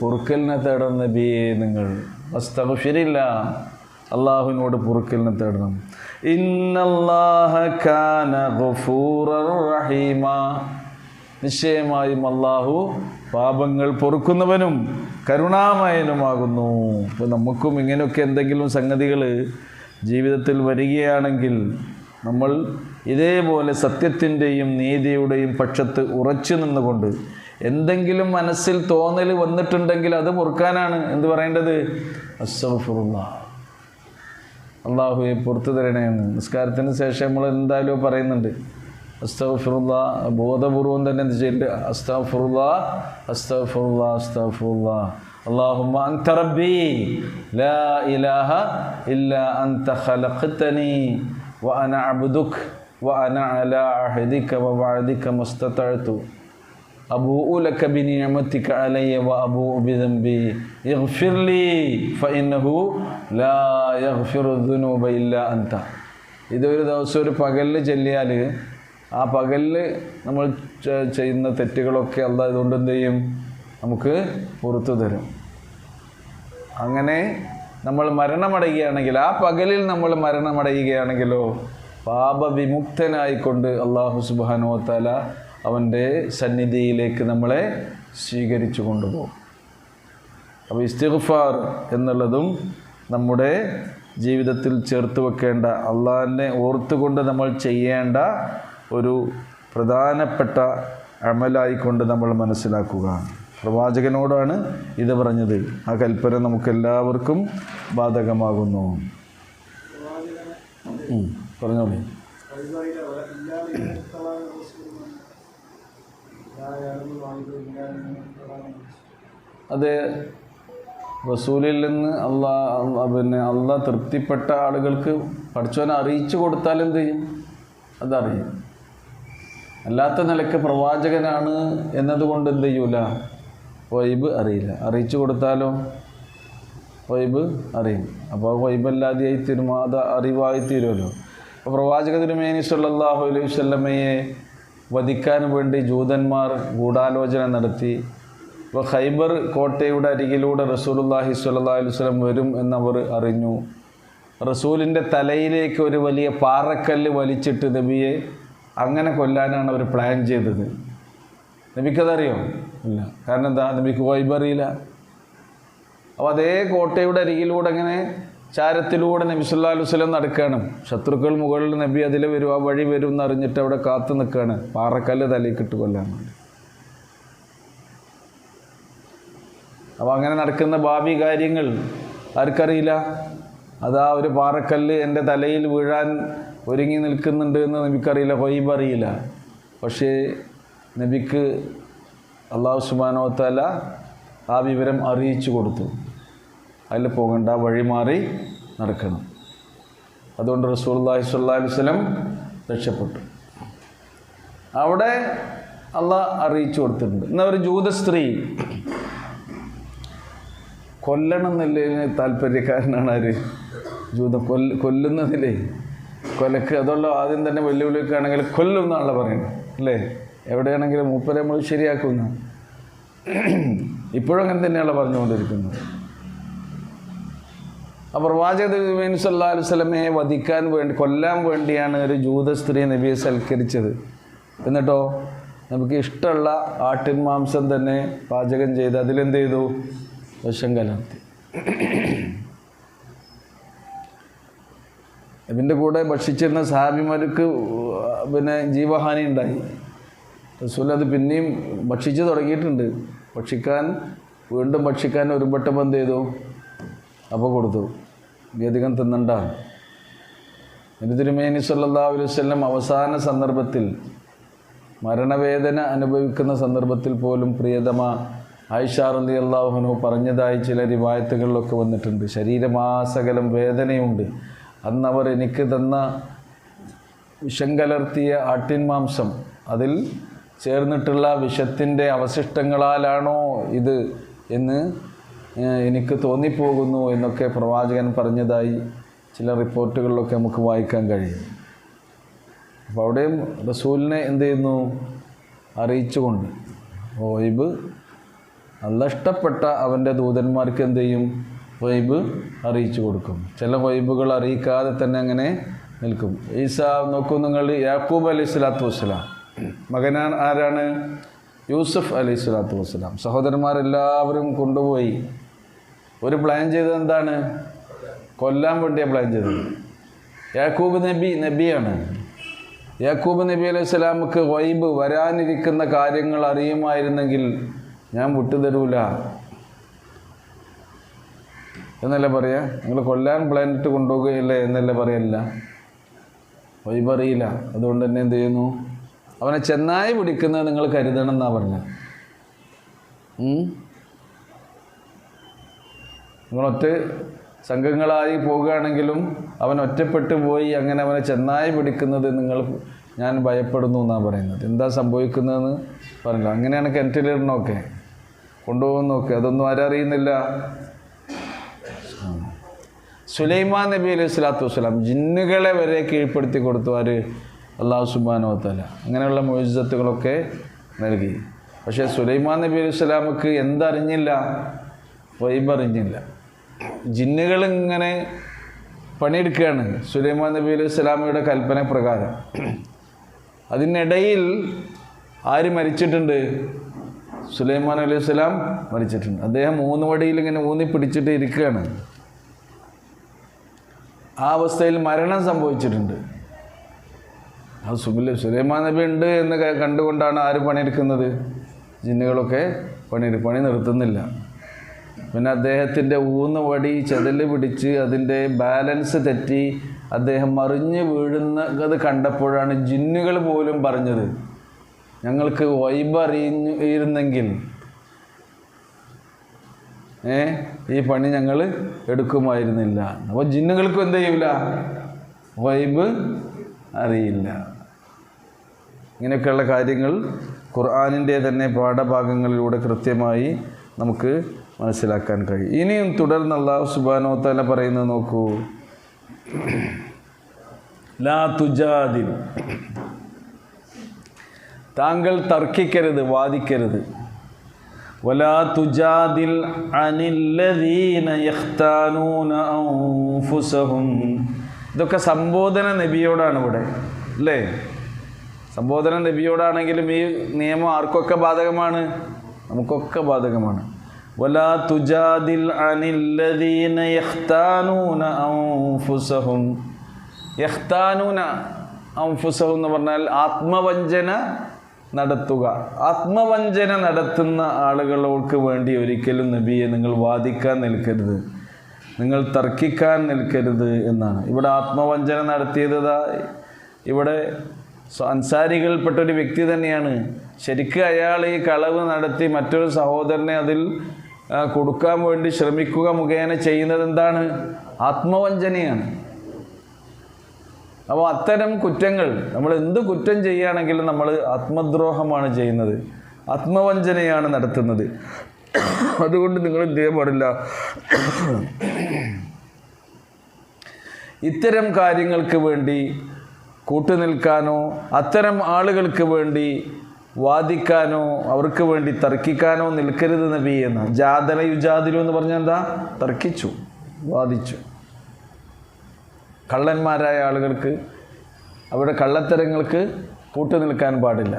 പൊറുക്കലിനെ തേടണം നബിയെ നിങ്ങൾ. വസ്തഗ്ഫിരില്ലാ, അള്ളാഹുവിനോട് പൊറുക്കലിനെ തേടണം. ഇന്നല്ലാഹ കാന ഗഫൂറർ റഹീമാ, നിശ്ചയമായും അള്ളാഹു പാപങ്ങൾ പൊറുക്കുന്നവനും കരുണാമയനുമാകുന്നു. അപ്പോൾ നമുക്കും ഇങ്ങനെയൊക്കെ എന്തെങ്കിലും സംഗതികൾ ജീവിതത്തിൽ വരികയാണെങ്കിൽ നമ്മൾ ഇതേപോലെ സത്യത്തിൻ്റെയും നീതിയുടെയും പക്ഷത്ത് ഉറച്ചു നിന്നുകൊണ്ട് എന്തെങ്കിലും മനസ്സിൽ തോന്നൽ വന്നിട്ടുണ്ടെങ്കിൽ അത് പൊറുക്കാനാണ് എന്ത് പറയേണ്ടത്? അസ്തഗ്ഫിറുല്ലാഹ്, അള്ളാഹുവെ പുറത്തു തരണേന്ന്. നിസ്കാരത്തിന് ശേഷം നമ്മൾ എന്തായാലും പറയുന്നുണ്ട് അസ്തഗ്ഫിറുല്ലാഹ്, ബോധപൂർവം തന്നെ എന്ത് ചെയ്യേണ്ടത്? അസ്തഗ്ഫിറുല്ലാഹ് അസ്തഗ്ഫിറുല്ലാഹ് അസ്തഗ്ഫിറുല്ലാഹ്. അല്ലാഹുമ്മ അൻത റബ്ബി ലാ ഇലാഹ ഇല്ലാ അൻത ഖലഖ്തനി വഅന അബ്ദുക വഅന അലാ അഹദിക വവഅദിക മസ്തതഅതു അബൂഉ ലക ബിനിഅമതിക അലയ്യ വഅബൂഉ ബിദംബി ഇഗ്ഫിർലി ഫഇന്നഹു ലാ യഗ്ഫിറു ദുനൂബ ഇല്ലാ അൻത. ഇതൊരു ദിവസം ഒരു പകലിൽ ചൊല്ലിയാൽ ആ പകലിൽ നമ്മൾ ചെയ്യുന്ന തെറ്റുകളൊക്കെ അല്ലാഹ് ഇതുകൊണ്ട് എന്ത് ചെയ്യും? നമുക്ക് പുറത്തു തരും. അങ്ങനെ നമ്മൾ മരണമടയുകയാണെങ്കിൽ, ആ പകലിൽ നമ്മൾ മരണമടയുകയാണെങ്കിലോ പാപവിമുക്തനായിക്കൊണ്ട് അല്ലാഹു സുബ്ഹാനഹു വ തആല അവൻ്റെ സന്നിധിയിലേക്ക് നമ്മളെ സ്വീകരിച്ചു കൊണ്ടുപോകും. അപ്പോൾ ഇസ്തിഗ്ഫാർ എന്നുള്ളതും നമ്മുടെ ജീവിതത്തിൽ ചേർത്ത് വെക്കേണ്ട, അള്ളാഹിനെ ഓർത്തുകൊണ്ട് നമ്മൾ ചെയ്യേണ്ട ഒരു പ്രധാനപ്പെട്ട അമലായിക്കൊണ്ട് നമ്മൾ മനസ്സിലാക്കുക. പ്രവാചകനോടാണ് ഇത് പറഞ്ഞത്. ആ കൽപ്പന നമുക്കെല്ലാവർക്കും ബാധകമാകുന്നു. പറഞ്ഞോളൂ. അത് റസൂലിൽ നിന്ന് അള്ളാഹ് തൃപ്തിപ്പെട്ട ആളുകൾക്ക് പഠിച്ചവനെ അറിയിച്ചു കൊടുത്താൽ എന്ത് ചെയ്യും? അതറിയും. അല്ലാത്ത നിലക്ക് പ്രവാചകനാണ് എന്നതുകൊണ്ട് എന്ത് ചെയ്യൂല? വൈബ് അറിയില്ല. അറിയിച്ചു കൊടുത്താലോ വൈബ് അറിയും. അപ്പോൾ വൈബല്ലാതെയായി തീരുമോ? അത് അറിവായി തീരുമല്ലോ. അപ്പോൾ പ്രവാചക തിരുമേനി സല്ലല്ലാഹു അലൈഹി വസല്ലമയെ വധിക്കാൻ വേണ്ടി ജൂതന്മാർ ഗൂഢാലോചന നടത്തി. അപ്പോൾ ഖൈബർ കോട്ടയുടെ അരികിലൂടെ റസൂലുള്ളാഹി സ്വല്ലല്ലാഹു അലൈഹി വസല്ലം വരും എന്നവർ അറിഞ്ഞു. റസൂലിൻ്റെ തലയിലേക്ക് ഒരു വലിയ പാറക്കല്ല് വലിച്ചിട്ട് നബിയെ അങ്ങനെ കൊല്ലാനാണ് അവർ പ്ലാൻ ചെയ്തത്. നബിക്കതറിയോ? ഇല്ല. കാരണം എന്താ? നബിക്ക് വൈബ് അറിയില്ല. അപ്പോൾ അതേ കോട്ടയുടെ അരികിലൂടെ അങ്ങനെ ചാരത്തിലൂടെ നബി സല്ലല്ലാഹു അലൈഹി വസല്ലം നടക്കുകയാണ്. ശത്രുക്കൾ മുകളിൽ നബി അതിൽ വരും, ആ വഴി വരും എന്നറിഞ്ഞിട്ട് അവിടെ കാത്തു നിൽക്കുകയാണ്, പാറക്കല്ല് തലയിക്കിട്ട് കൊല്ലാൻ വേണ്ടി. അപ്പോൾ അങ്ങനെ നടക്കുന്ന ഭാവി കാര്യങ്ങൾ ആർക്കറിയില്ല. അതാ ഒരു പാറക്കല്ല് എൻ്റെ തലയിൽ വീഴാൻ ഒരുങ്ങി നിൽക്കുന്നുണ്ട് എന്ന് നബിക്കറിയില്ല, വൈബ് അറിയില്ല. പക്ഷേ നബിക്ക് അല്ലാഹു സുബ്ഹാനഹു വ തആല ആ വിവരം അറിയിച്ചു കൊടുത്തു. അതിൽ പോകണ്ട, വഴി മാറി നടക്കണം. അതുകൊണ്ട് റസൂലുള്ളാഹി സ്വല്ലല്ലാഹു അലൈഹി വസല്ലം രക്ഷപ്പെട്ടു. അവിടെ അള്ളാഹ് അറിയിച്ചു കൊടുത്തിട്ടുണ്ട്. എന്നാൽ ഒരു ജൂത സ്ത്രീ കൊല്ലണം എന്നുള്ളതിന് താല്പര്യക്കാരനാണ് ആര്? ജൂതം. കൊല്ലുന്നതിലേ കൊലക്ക് അതുള്ള ആദ്യം തന്നെ വെല്ലുവിളിക്കുകയാണെങ്കിൽ കൊല്ലും എന്നാണല്ലോ പറയുന്നത്, അല്ലേ? എവിടെയാണെങ്കിലും മൂപ്പരെ നമ്മൾ ശരിയാക്കുന്ന. ഇപ്പോഴും അങ്ങനെ തന്നെയാണ് പറഞ്ഞുകൊണ്ടിരിക്കുന്നത്. അപ്പോൾ പ്രവാചക തിരുമേനി സല്ലല്ലാഹു അലൈഹി വസല്ലമയെ വധിക്കാൻ വേണ്ടി, കൊല്ലാൻ വേണ്ടിയാണ് ഒരു ജൂത സ്ത്രീ നബിയെ സൽക്കരിച്ചത്. എന്നിട്ടോ നമുക്ക് ഇഷ്ടമുള്ള ആട്ടിൻ മാംസം തന്നെ പാചകം ചെയ്ത് അതിലെന്ത് ചെയ്തു? വിഷം കലർത്തി. ഇതിൻ്റെ കൂടെ ഭക്ഷിച്ചിരുന്ന സഹാബിമാർക്ക് ജീവഹാനി ഉണ്ടായി. റസൂൽ അത് പിന്നെയും ഭക്ഷിച്ച് തുടങ്ങിയിട്ടുണ്ട്. വീണ്ടും ഭക്ഷിക്കാൻ ഒരു വട്ടം എന്ത് ചെയ്തു? അപ്പോൾ കൊടുത്തു. അധികം തിന്നണ്ട. നബി തിരുമേനി സല്ലല്ലാഹു അലൈഹി വസല്ലം അവസാന സന്ദർഭത്തിൽ, മരണവേദന അനുഭവിക്കുന്ന സന്ദർഭത്തിൽ പോലും പ്രിയതമ ആയിഷ റളിയല്ലാഹു അൻഹ പറഞ്ഞതായി ചില റിവായത്തുകളിലൊക്കെ വന്നിട്ടുണ്ട്. ശരീരമാസകലം വേദനയുണ്ട്. അന്നവർ എനിക്ക് തന്ന വിഷം കലർത്തിയ ആട്ടിൻ മാംസം, അതിൽ ചേർന്നിട്ടുള്ള വിഷത്തിൻ്റെ അവശിഷ്ടങ്ങളാലാണോ ഇത് എന്ന് എനിക്ക് തോന്നിപ്പോകുന്നു എന്നൊക്കെ പ്രവാചകൻ പറഞ്ഞതായി ചില റിപ്പോർട്ടുകളിലൊക്കെ നമുക്ക് വായിക്കാൻ കഴിയും. അപ്പോൾ അവിടെയും റസൂലിനെ എന്ത് ചെയ്യുന്നു? അറിയിച്ചുകൊണ്ട്. ഗൈബ് അല്ലാഹ് ഇഷ്ടപ്പെട്ട അവൻ്റെ ദൂതന്മാർക്ക് എന്ത് ചെയ്യും? ഗൈബ് അറിയിച്ചു കൊടുക്കും. ചില ഗൈബുകൾ അറിയിക്കാതെ തന്നെ അങ്ങനെ നിൽക്കും. ഈസ നോക്കൂ നിങ്ങൾ, യാക്കൂബ് അലൈഹി സ്വലാത്തു വസ്സലാം മകനാണ്. ആരാണ്? യൂസുഫ് അലൈഹി സ്വലാത്തു വസ്സലാം. സഹോദരന്മാരെല്ലാവരും കൊണ്ടുപോയി ഒരു പ്ലാൻ ചെയ്തത് എന്താണ്? കൊല്ലാൻ വേണ്ടിയാണ് പ്ലാൻ ചെയ്തത്. യാക്കൂബ് നബിയാണ്. യാക്കൂബ് നബി അലൈഹി സ്വലാമുക്ക് ഗൈബ് വരാനിരിക്കുന്ന കാര്യങ്ങൾ അറിയുമായിരുന്നെങ്കിൽ ഞാൻ വിട്ടുതരൂല എന്നല്ല പറയാ. നിങ്ങൾ കൊല്ലാൻ പ്ലാൻ ഇട്ട് കൊണ്ടുപോകുകയില്ലേ എന്നല്ല പറയല്ല. ഗൈബ് അറിയില്ല. അതുകൊണ്ട് തന്നെ എന്ത് ചെയ്യുന്നു? അവനെ ചെന്നായി പിടിക്കുന്നത് നിങ്ങൾ കരുതണം എന്നാണ് പറഞ്ഞത്. നിങ്ങളൊറ്റ സംഘങ്ങളായി പോകുകയാണെങ്കിലും അവൻ ഒറ്റപ്പെട്ടു പോയി അങ്ങനെ അവനെ ചെന്നായി പിടിക്കുന്നത് ഞാൻ ഭയപ്പെടുന്നു എന്നാണ് പറയുന്നത്. എന്താ സംഭവിക്കുന്നതെന്ന് പറഞ്ഞില്ല. അങ്ങനെയാണ് കിണറ്റിലിടണമൊക്കെ കൊണ്ടുപോകുന്നൊക്കെ. അതൊന്നും ആരറിയുന്നില്ല. സുലൈമാൻ നബി അലൈഹി സ്വലാത്തു വസ്സലാം ജിന്നുകളെ വരെ കീഴ്പ്പെടുത്തി കൊടുത്തു. ആര്? അല്ലാഹു സുബ്ഹാനഹു വ തആല. അങ്ങനെയുള്ള മുഅ്ജിസത്തുകളൊക്കെ നൽകി. പക്ഷേ സുലൈമാൻ നബി അലൈഹി സ്വലാമുക്ക് എന്തറിഞ്ഞില്ല? ഗൈബ് അറിഞ്ഞില്ല. ജിന്നുകൾ ഇങ്ങനെ പണിയെടുക്കുകയാണ് സുലൈമാൻ നബി അലൈഹി സ്വലാമയുടെ കൽപ്പന പ്രകാരം. അതിനിടയിൽ ആര് മരിച്ചിട്ടുണ്ട്? സുലൈമാൻ അലൈഹി സ്വലാം മരിച്ചിട്ടുണ്ട്. അദ്ദേഹം 3 വടിയിൽ ഇങ്ങനെ ഊന്നി പിടിച്ചിട്ട് ഇരിക്കുകയാണ്. ആ അവസ്ഥയിൽ മരണം സംഭവിച്ചിട്ടുണ്ട്. അത് സുലൈമാൻ നബി ഉണ്ട് എന്ന് കണ്ടുകൊണ്ടാണ് ആര് പണിയെടുക്കുന്നത്? ജിന്നുകളൊക്കെ പണി നിർത്തുന്നില്ല. പിന്നെ അദ്ദേഹത്തിൻ്റെ വടി ചെതല് പിടിച്ച് അതിൻ്റെ ബാലൻസ് തെറ്റി അദ്ദേഹം മറിഞ്ഞ് വീഴുന്നത് കണ്ടപ്പോഴാണ് ജിന്നുകൾ പോലും പറഞ്ഞത്, ഞങ്ങൾക്ക് ഗൈബ് അറിയിരുന്നെങ്കിൽ ഈ പണി ഞങ്ങൾ എടുക്കുമായിരുന്നില്ല. അപ്പോൾ ജിന്നുകൾക്കും എന്ത് ചെയ്യൂല? ഗൈബ് അറിയില്ല. ഇങ്ങനെയൊക്കെയുള്ള കാര്യങ്ങൾ ഖുർആനിൻ്റെ തന്നെ പാഠഭാഗങ്ങളിലൂടെ കൃത്യമായി നമുക്ക് മനസ്സിലാക്കാൻ കഴിയും. ഇനിയും തുടർന്ന് അല്ലാഹു സുബ്ഹാനഹു വ തആല പറയുന്നത് നോക്കൂ. ലാ തുജാദിൽ, താങ്കൾ തർക്കിക്കരുത്, വാദിക്കരുത്. വലാ തുജാദിൽ അനില്ലദീന യഖ്താനൂന അൻഫുസഹും. ഇതൊക്കെ സംബോധന നബിയോടാണ് ഇവിടെ, അല്ലേ? സംബോധന നബിയോടാണെങ്കിലും ഈ നിയമം ആർക്കൊക്കെ ബാധകമാണ്? നമുക്കൊക്കെ ബാധകമാണ്. വലാ തുജാദിൽ അനില്ലദീന യഖ്താനൂന അൻഫുസഹും. യഖ്താനൂന അൻഫുസഹും എന്ന് പറഞ്ഞാൽ ആത്മവഞ്ചന നടത്തുക. ആത്മവഞ്ചന നടത്തുന്ന ആളുകൾക്ക് വേണ്ടി ഒരിക്കലും നബിയെ നിങ്ങൾ വാദിക്കാൻ നിൽക്കരുത്, നിങ്ങൾ തർക്കിക്കാൻ നിൽക്കരുത് എന്നാണ്. ഇവിടെ ആത്മവഞ്ചന നടത്തിയത് ഇവിടെ അൻസാരികൾപ്പെട്ടൊരു വ്യക്തി തന്നെയാണ്. ശരിക്കും അയാൾ ഈ കളവ് നടത്തി മറ്റൊരു സഹോദരനെ അതിൽ കൊടുക്കാൻ വേണ്ടി ശ്രമിക്കുക മുഖേന ചെയ്യുന്നത് എന്താണ്? ആത്മവഞ്ചനയാണ്. അപ്പോൾ അത്തരം കുറ്റങ്ങൾ, നമ്മൾ എന്ത് കുറ്റം ചെയ്യുകയാണെങ്കിലും നമ്മൾ ആത്മദ്രോഹമാണ് ചെയ്യുന്നത്, ആത്മവഞ്ചനയാണ് നടത്തുന്നത്. അതുകൊണ്ട് നിങ്ങൾ എന്ത് ചെയ്യാൻ പാടില്ല? ഇത്തരം കാര്യങ്ങൾക്ക് വേണ്ടി കൂട്ടുനിൽക്കാനോ അത്തരം ആളുകൾക്ക് വേണ്ടി വാദിക്കാനോ അവർക്ക് വേണ്ടി തർക്കിക്കാനോ നിൽക്കരുത് നബി എന്ന്. ജാദല യുജാദിലു എന്ന് പറഞ്ഞാൽ എന്താ? തർക്കിച്ചു, വാദിച്ചു. കള്ളന്മാരായ ആളുകൾക്ക്, അവരുടെ കള്ളത്തരങ്ങൾക്ക് കൂട്ടുനിൽക്കാൻ പാടില്ല.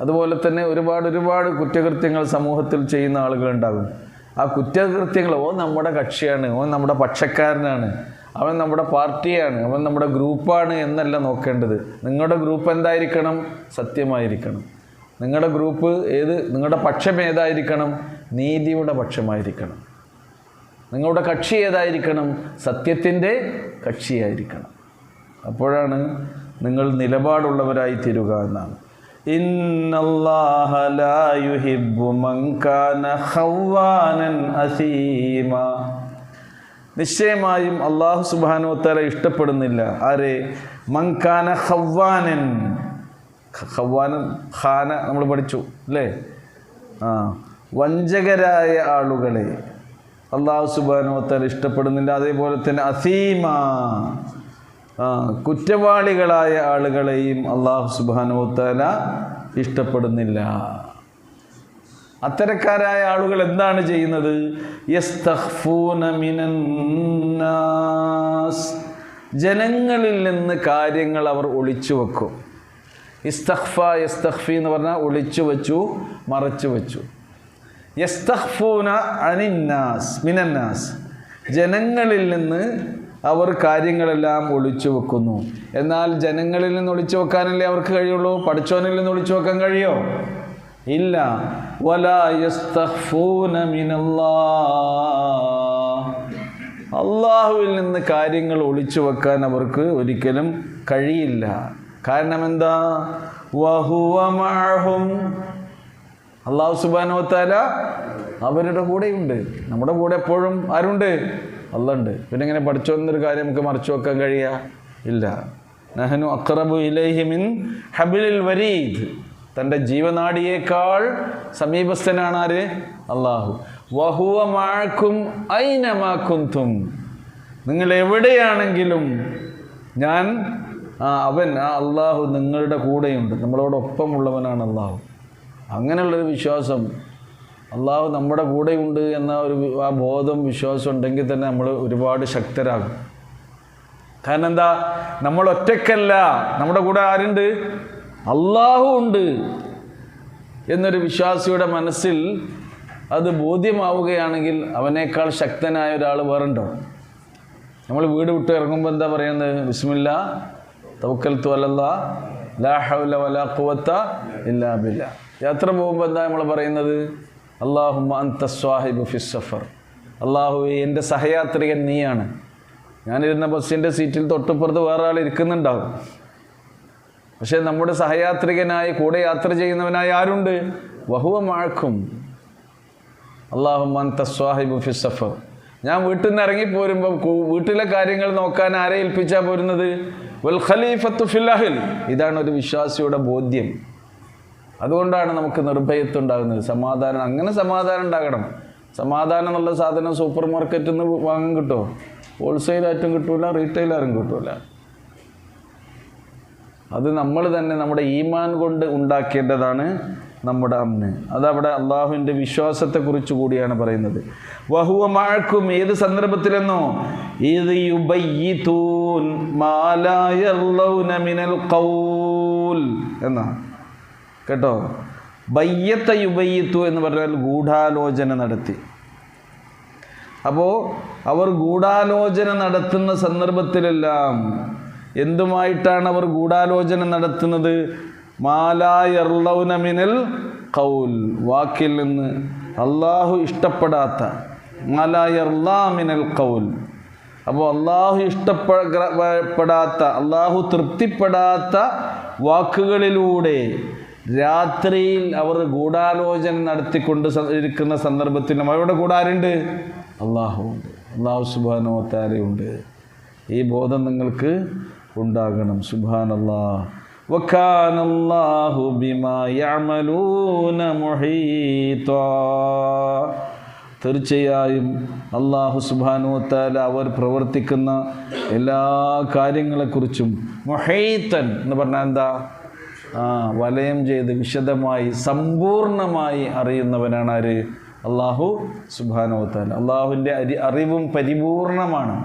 അതുപോലെ തന്നെ ഒരുപാട് കുറ്റകൃത്യങ്ങൾ സമൂഹത്തിൽ ചെയ്യുന്ന ആളുകളുണ്ടാകും. ആ കുറ്റകൃത്യങ്ങൾ നമ്മുടെ കക്ഷിയാണ്, നമ്മുടെ പക്ഷക്കാരനാണ്, അവൻ നമ്മുടെ പാർട്ടിയാണ്, അവൻ നമ്മുടെ ഗ്രൂപ്പാണ് എന്നല്ല നോക്കേണ്ടത്. നിങ്ങളുടെ ഗ്രൂപ്പ് എന്തായിരിക്കണം? സത്യമായിരിക്കണം. നിങ്ങളുടെ ഗ്രൂപ്പ് നിങ്ങളുടെ പക്ഷം ഏതായിരിക്കണം? നീതിയുടെ പക്ഷമായിരിക്കണം. നിങ്ങളുടെ കക്ഷി ഏതായിരിക്കണം? സത്യത്തിൻ്റെ കക്ഷിയായിരിക്കണം. അപ്പോഴാണ് നിങ്ങൾ നിലപാടുള്ളവരായി തീരുക എന്നാണ്. ഇന്നല്ലാഹ ലാ യുഹിബ്ബു മൻ കാന ഖവ്വാനൻ അസീമ. നിശ്ചയമായും അല്ലാഹു സുബ്ഹാനഹു വ തആല ഇഷ്ടപ്പെടുന്നില്ല ആരെ? മൻ കാന ഖവ്വാനൻ. ഖവ്വാനൻ ഖാന നമ്മൾ പഠിച്ചു അല്ലേ? വഞ്ചകരായ ആളുകളെ അല്ലാഹു സുബ്ഹാനഹു വ തആല ഇഷ്ടപ്പെടുന്നില്ല. അതേപോലെ തന്നെ അസീമ, കുറ്റവാളികളായ ആളുകളെയും അല്ലാഹു സുബ്ഹാനഹു വ തആല ഇഷ്ടപ്പെടുന്നില്ല. അത്തരക്കാരായ ആളുകൾ എന്താണ് ചെയ്യുന്നത്? യസ്തഖ്ഫൂന മിനന്നാസ്, ജനങ്ങളിൽ നിന്ന് കാര്യങ്ങൾ അവർ ഒളിച്ചു വെക്കും. ഇസ്തഖ്ഫ യസ്തഖ്ഫി എന്ന് പറഞ്ഞാൽ ഒളിച്ചു വെച്ചു, മറച്ചു വെച്ചു. യസ്തഖ്ഫൂന അനിന്നാസ് മിനന്നാസ്, ജനങ്ങളിൽ നിന്ന് അവർ കാര്യങ്ങളെല്ലാം ഒളിച്ചു വെക്കുന്നു. എന്നാൽ ജനങ്ങളിൽ നിന്ന് ഒളിച്ചു വെക്കാനല്ലേ അവർക്ക് കഴിയുള്ളൂ? പടച്ചോനിൽ നിന്ന് ഒളിച്ചു വെക്കാൻ കഴിയോ? ഇല്ല. വലാ യസ്തഖ്ഫൂന മിനല്ലാഹ്, അല്ലാഹുവിൽ നിന്ന് കാര്യങ്ങൾ ഒളിച്ചു വെക്കാൻ അവർക്ക് ഒരിക്കലും കഴിയില്ല. കാരണം എന്താ? വഹുവ മഅഹും, അല്ലാഹു സുബ്ഹാനഹു വ തആല അവരുടെ കൂടെയുണ്ട്. നമ്മുടെ കൂടെ എപ്പോഴും ആരുണ്ട്? അല്ലാഹ് ഉണ്ട്. പിന്നെ ഇങ്ങനെ പഠിച്ചോന്നൊരു കാര്യം നമുക്ക് മറച്ചു വെക്കാൻ കഴിയുക? ഇല്ല. നഹ്നു അഖ്റബു ഇലൈഹി മിൻ ഹബ്ലിൽ വരീദ്, തൻ്റെ ജീവനാഡിയേക്കാൾ സമീപസ്ഥനാണ് ആര്? അല്ലാഹു. വഹുവ മഅക്കും ഐനമാ കുന്തും, നിങ്ങൾ എവിടെയാണെങ്കിലും ഞാൻ അവൻ അല്ലാഹു നിങ്ങളുടെ കൂടെയുണ്ട്, നമ്മളോടൊപ്പമുള്ളവനാണ് അല്ലാഹു. അങ്ങനെയുള്ളൊരു വിശ്വാസം, അല്ലാഹു നമ്മുടെ കൂടെയുണ്ട് എന്ന ആ ബോധം, വിശ്വാസം ഉണ്ടെങ്കിൽ തന്നെ നമ്മൾ ഒരുപാട് ശക്തരാകും. കാരണം എന്താ? നമ്മൾ ഒറ്റയ്ക്കല്ല, നമ്മുടെ കൂടെ ആരുണ്ട്? അല്ലാഹു ഉണ്ട് എന്നൊരു വിശ്വാസിയുടെ മനസ്സിൽ അത് ബോധ്യമാവുകയാണെങ്കിൽ അവനേക്കാൾ ശക്തനായ ഒരാൾ വേറുണ്ടോ? നമ്മൾ വീട് വിട്ട് ഇറങ്ങുമ്പോൾ എന്താ പറയുന്നത്? ബിസ്മില്ലാ തവക്കൽതു അലല്ലാഹ് ലാ ഹൗല വലാ ഖുവത ഇല്ലാ ബില്ലാ. യാത്ര പോകുമ്പോൾ എന്താ നമ്മൾ പറയുന്നത്? അല്ലാഹുമ്മ അൻത സ്വാഹിബു ഫിസ് സഫർ, അല്ലാഹുവേ എൻ്റെ സഹയാത്രികൻ നീയാണ്. ഞാനിരുന്ന ബസ്സിൻ്റെ സീറ്റിൽ തൊട്ടുപുറത്ത് വേറെ ആൾ ഇരിക്കുന്നുണ്ടാവും, പക്ഷേ നമ്മുടെ സഹയാത്രികനായി കൂടെ യാത്ര ചെയ്യുന്നവനായി ആരുണ്ട്? വഹുവ മഅക്കും അല്ലാഹുമ്മ അൻത സ്വാഹിബു ഫിസ് സഫർ. ഞാൻ വീട്ടിൽ നിന്ന് ഇറങ്ങിപ്പോരുമ്പോൾ വീട്ടിലെ കാര്യങ്ങൾ നോക്കാൻ ആരെ ഏൽപ്പിച്ചാൽ പോരുന്നത്? വൽ ഖലീഫത്തു ഫിൽ അഹ്ൽ. ഇതാണ് ഒരു വിശ്വാസിയുടെ ബോധ്യം. അതുകൊണ്ടാണ് നമുക്ക് നിർഭയത്വം ഉണ്ടാകുന്നത്, സമാധാനം. അങ്ങനെ സമാധാനം ഉണ്ടാകണം. സമാധാനം എന്നുള്ള സാധനം സൂപ്പർ മാർക്കറ്റിൽ നിന്ന് വാങ്ങാൻ കിട്ടുമോ? ഹോൾസെയിലായിട്ടും കിട്ടൂല, റീറ്റെയിലാരും കിട്ടൂല. അത് നമ്മൾ തന്നെ നമ്മുടെ ഈമാൻ കൊണ്ട് ഉണ്ടാക്കേണ്ടതാണ് നമ്മുടെ അമ്ന്. അതവിടെ അള്ളാഹുവിൻ്റെ വിശ്വാസത്തെക്കുറിച്ച് കൂടിയാണ് പറയുന്നത്. വഹുവ മഅക്കും, ഏത് സന്ദർഭത്തിലെന്നോ? ഇത് യുബയ്യിതൂൻ മാ ലാ യർലൗന മിനൽ ഖൗൽ എന്നാ കേട്ടോ. ബയ്യത്ത യുബയ്യിത്തു എന്ന് പറഞ്ഞാൽ ഗൂഢാലോചന നടത്തി. അപ്പോൾ അവർ ഗൂഢാലോചന നടത്തുന്ന സന്ദർഭത്തിലെല്ലാം എന്തുമായിട്ടാണ് അവർ ഗൂഢാലോചന നടത്തുന്നത്? മാ ലാ യർലൗന മിനൽ ഖൗൽ, വാക്കിൽ നിന്ന് അള്ളാഹു ഇഷ്ടപ്പെടാത്ത, മാ ലാ യർലാ മിനൽ ഖൗൽ. അപ്പോൾ അള്ളാഹു ഇഷ്ടപ്പെടാത്ത, അള്ളാഹു തൃപ്തിപ്പെടാത്ത വാക്കുകളിലൂടെ രാത്രിയിൽ അവർ ഗൂഢാലോചന നടത്തിക്കൊണ്ട് ഇരിക്കുന്ന സന്ദർഭത്തിലും അവരുടെ കൂടെ ആരുണ്ട്? അള്ളാഹു ഉണ്ട്, അള്ളാഹു സുബ്ഹാനഹു വ തആലയുണ്ട്. ഈ ബോധം നിങ്ങൾക്ക് ഉണ്ടാകണം. സുബ്ഹാനല്ലാഹ്. വകാനല്ലാഹു ബിമാ യഅമലൂന മുഹീതാ. തീർച്ചയായും അല്ലാഹു സുബ്ഹാനഹു വ തആല അവർ പ്രവർത്തിക്കുന്ന എല്ലാ കാര്യങ്ങളെക്കുറിച്ചും മുഹീതൻ എന്ന് പറഞ്ഞാൽ എന്താ? വലയം ചെയ്ത് വിശദമായി സമ്പൂർണമായി അറിയുന്നവനാണ് ആര്? അല്ലാഹു സുബ്ഹാനഹു വ തആല. അല്ലാഹുവിൻ്റെ അറിവും പരിപൂർണമാണ്.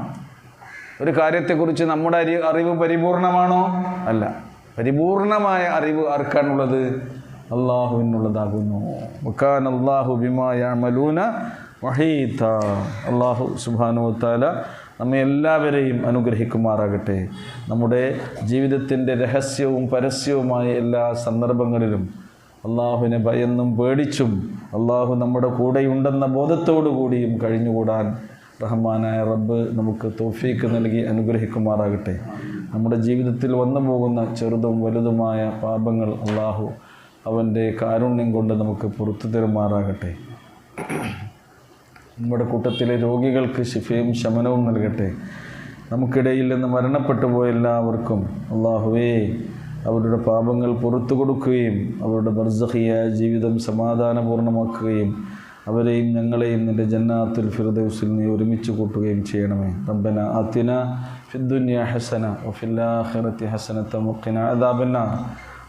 ഒരു കാര്യത്തെക്കുറിച്ച് നമ്മുടെ അറിവ് പരിപൂർണമാണോ? അല്ല. പരിപൂർണമായ അറിവ് ആർക്കാണുള്ളത്? അല്ലാഹുവിനുള്ളതാകുന്നു. വകാന അല്ലാഹു ബിമാ യഅമലൂന മുഹീതാ. അല്ലാഹു സുബ്ഹാനഹു വ തആല നമ്മെ എല്ലാവരെയും അനുഗ്രഹിക്കുമാറാകട്ടെ. നമ്മുടെ ജീവിതത്തിൻ്റെ രഹസ്യവും പരസ്യവുമായ എല്ലാ സന്ദർഭങ്ങളിലും അള്ളാഹുവിനെ ഭയന്നും പേടിച്ചും അള്ളാഹു നമ്മുടെ കൂടെയുണ്ടെന്ന ബോധത്തോടു കൂടിയും കഴിഞ്ഞുകൂടാൻ റഹ്മാനായ റബ്ബ് നമുക്ക് തൗഫീക്ക് നൽകി അനുഗ്രഹിക്കുമാറാകട്ടെ. നമ്മുടെ ജീവിതത്തിൽ വന്നു പോകുന്ന ചെറുതും വലുതുമായ പാപങ്ങൾ അള്ളാഹു അവൻ്റെ കാരുണ്യം കൊണ്ട് നമുക്ക് പുറത്തു തരുമാറാകട്ടെ. നമ്മുടെ കൂട്ടത്തിലെ രോഗികൾക്ക് ശിഫയും ശമനവും നൽകട്ടെ. നമുക്കിടയിൽ നിന്ന് മരണപ്പെട്ടു പോയ എല്ലാവർക്കും അള്ളാഹുവേ അവരുടെ പാപങ്ങൾ പുറത്തു കൊടുക്കുകയും അവരുടെ ബർസഖിയായ ജീവിതം സമാധാനപൂർണ്ണമാക്കുകയും അവരെയും ഞങ്ങളെയും നിൻ്റെ ജന്നാത്തുൽ ഫിർദൗസിൽ നീ ഒരുമിച്ച് കൂട്ടുകയും ചെയ്യണമേ. റബ്ബന ആതിന في الدنيا حسنة وفي الآخرة حسنة وقنا عذاب النار.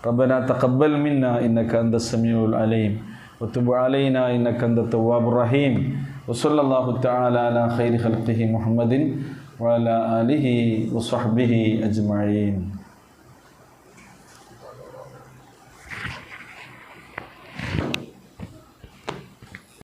ربنا تقبل منا إنك أنت السميع العليم وتب علينا إنك أنت التواب الرحيم. وصلى الله تعالى على خير خلقه محمد وعلى آله وصحبه أجمعين.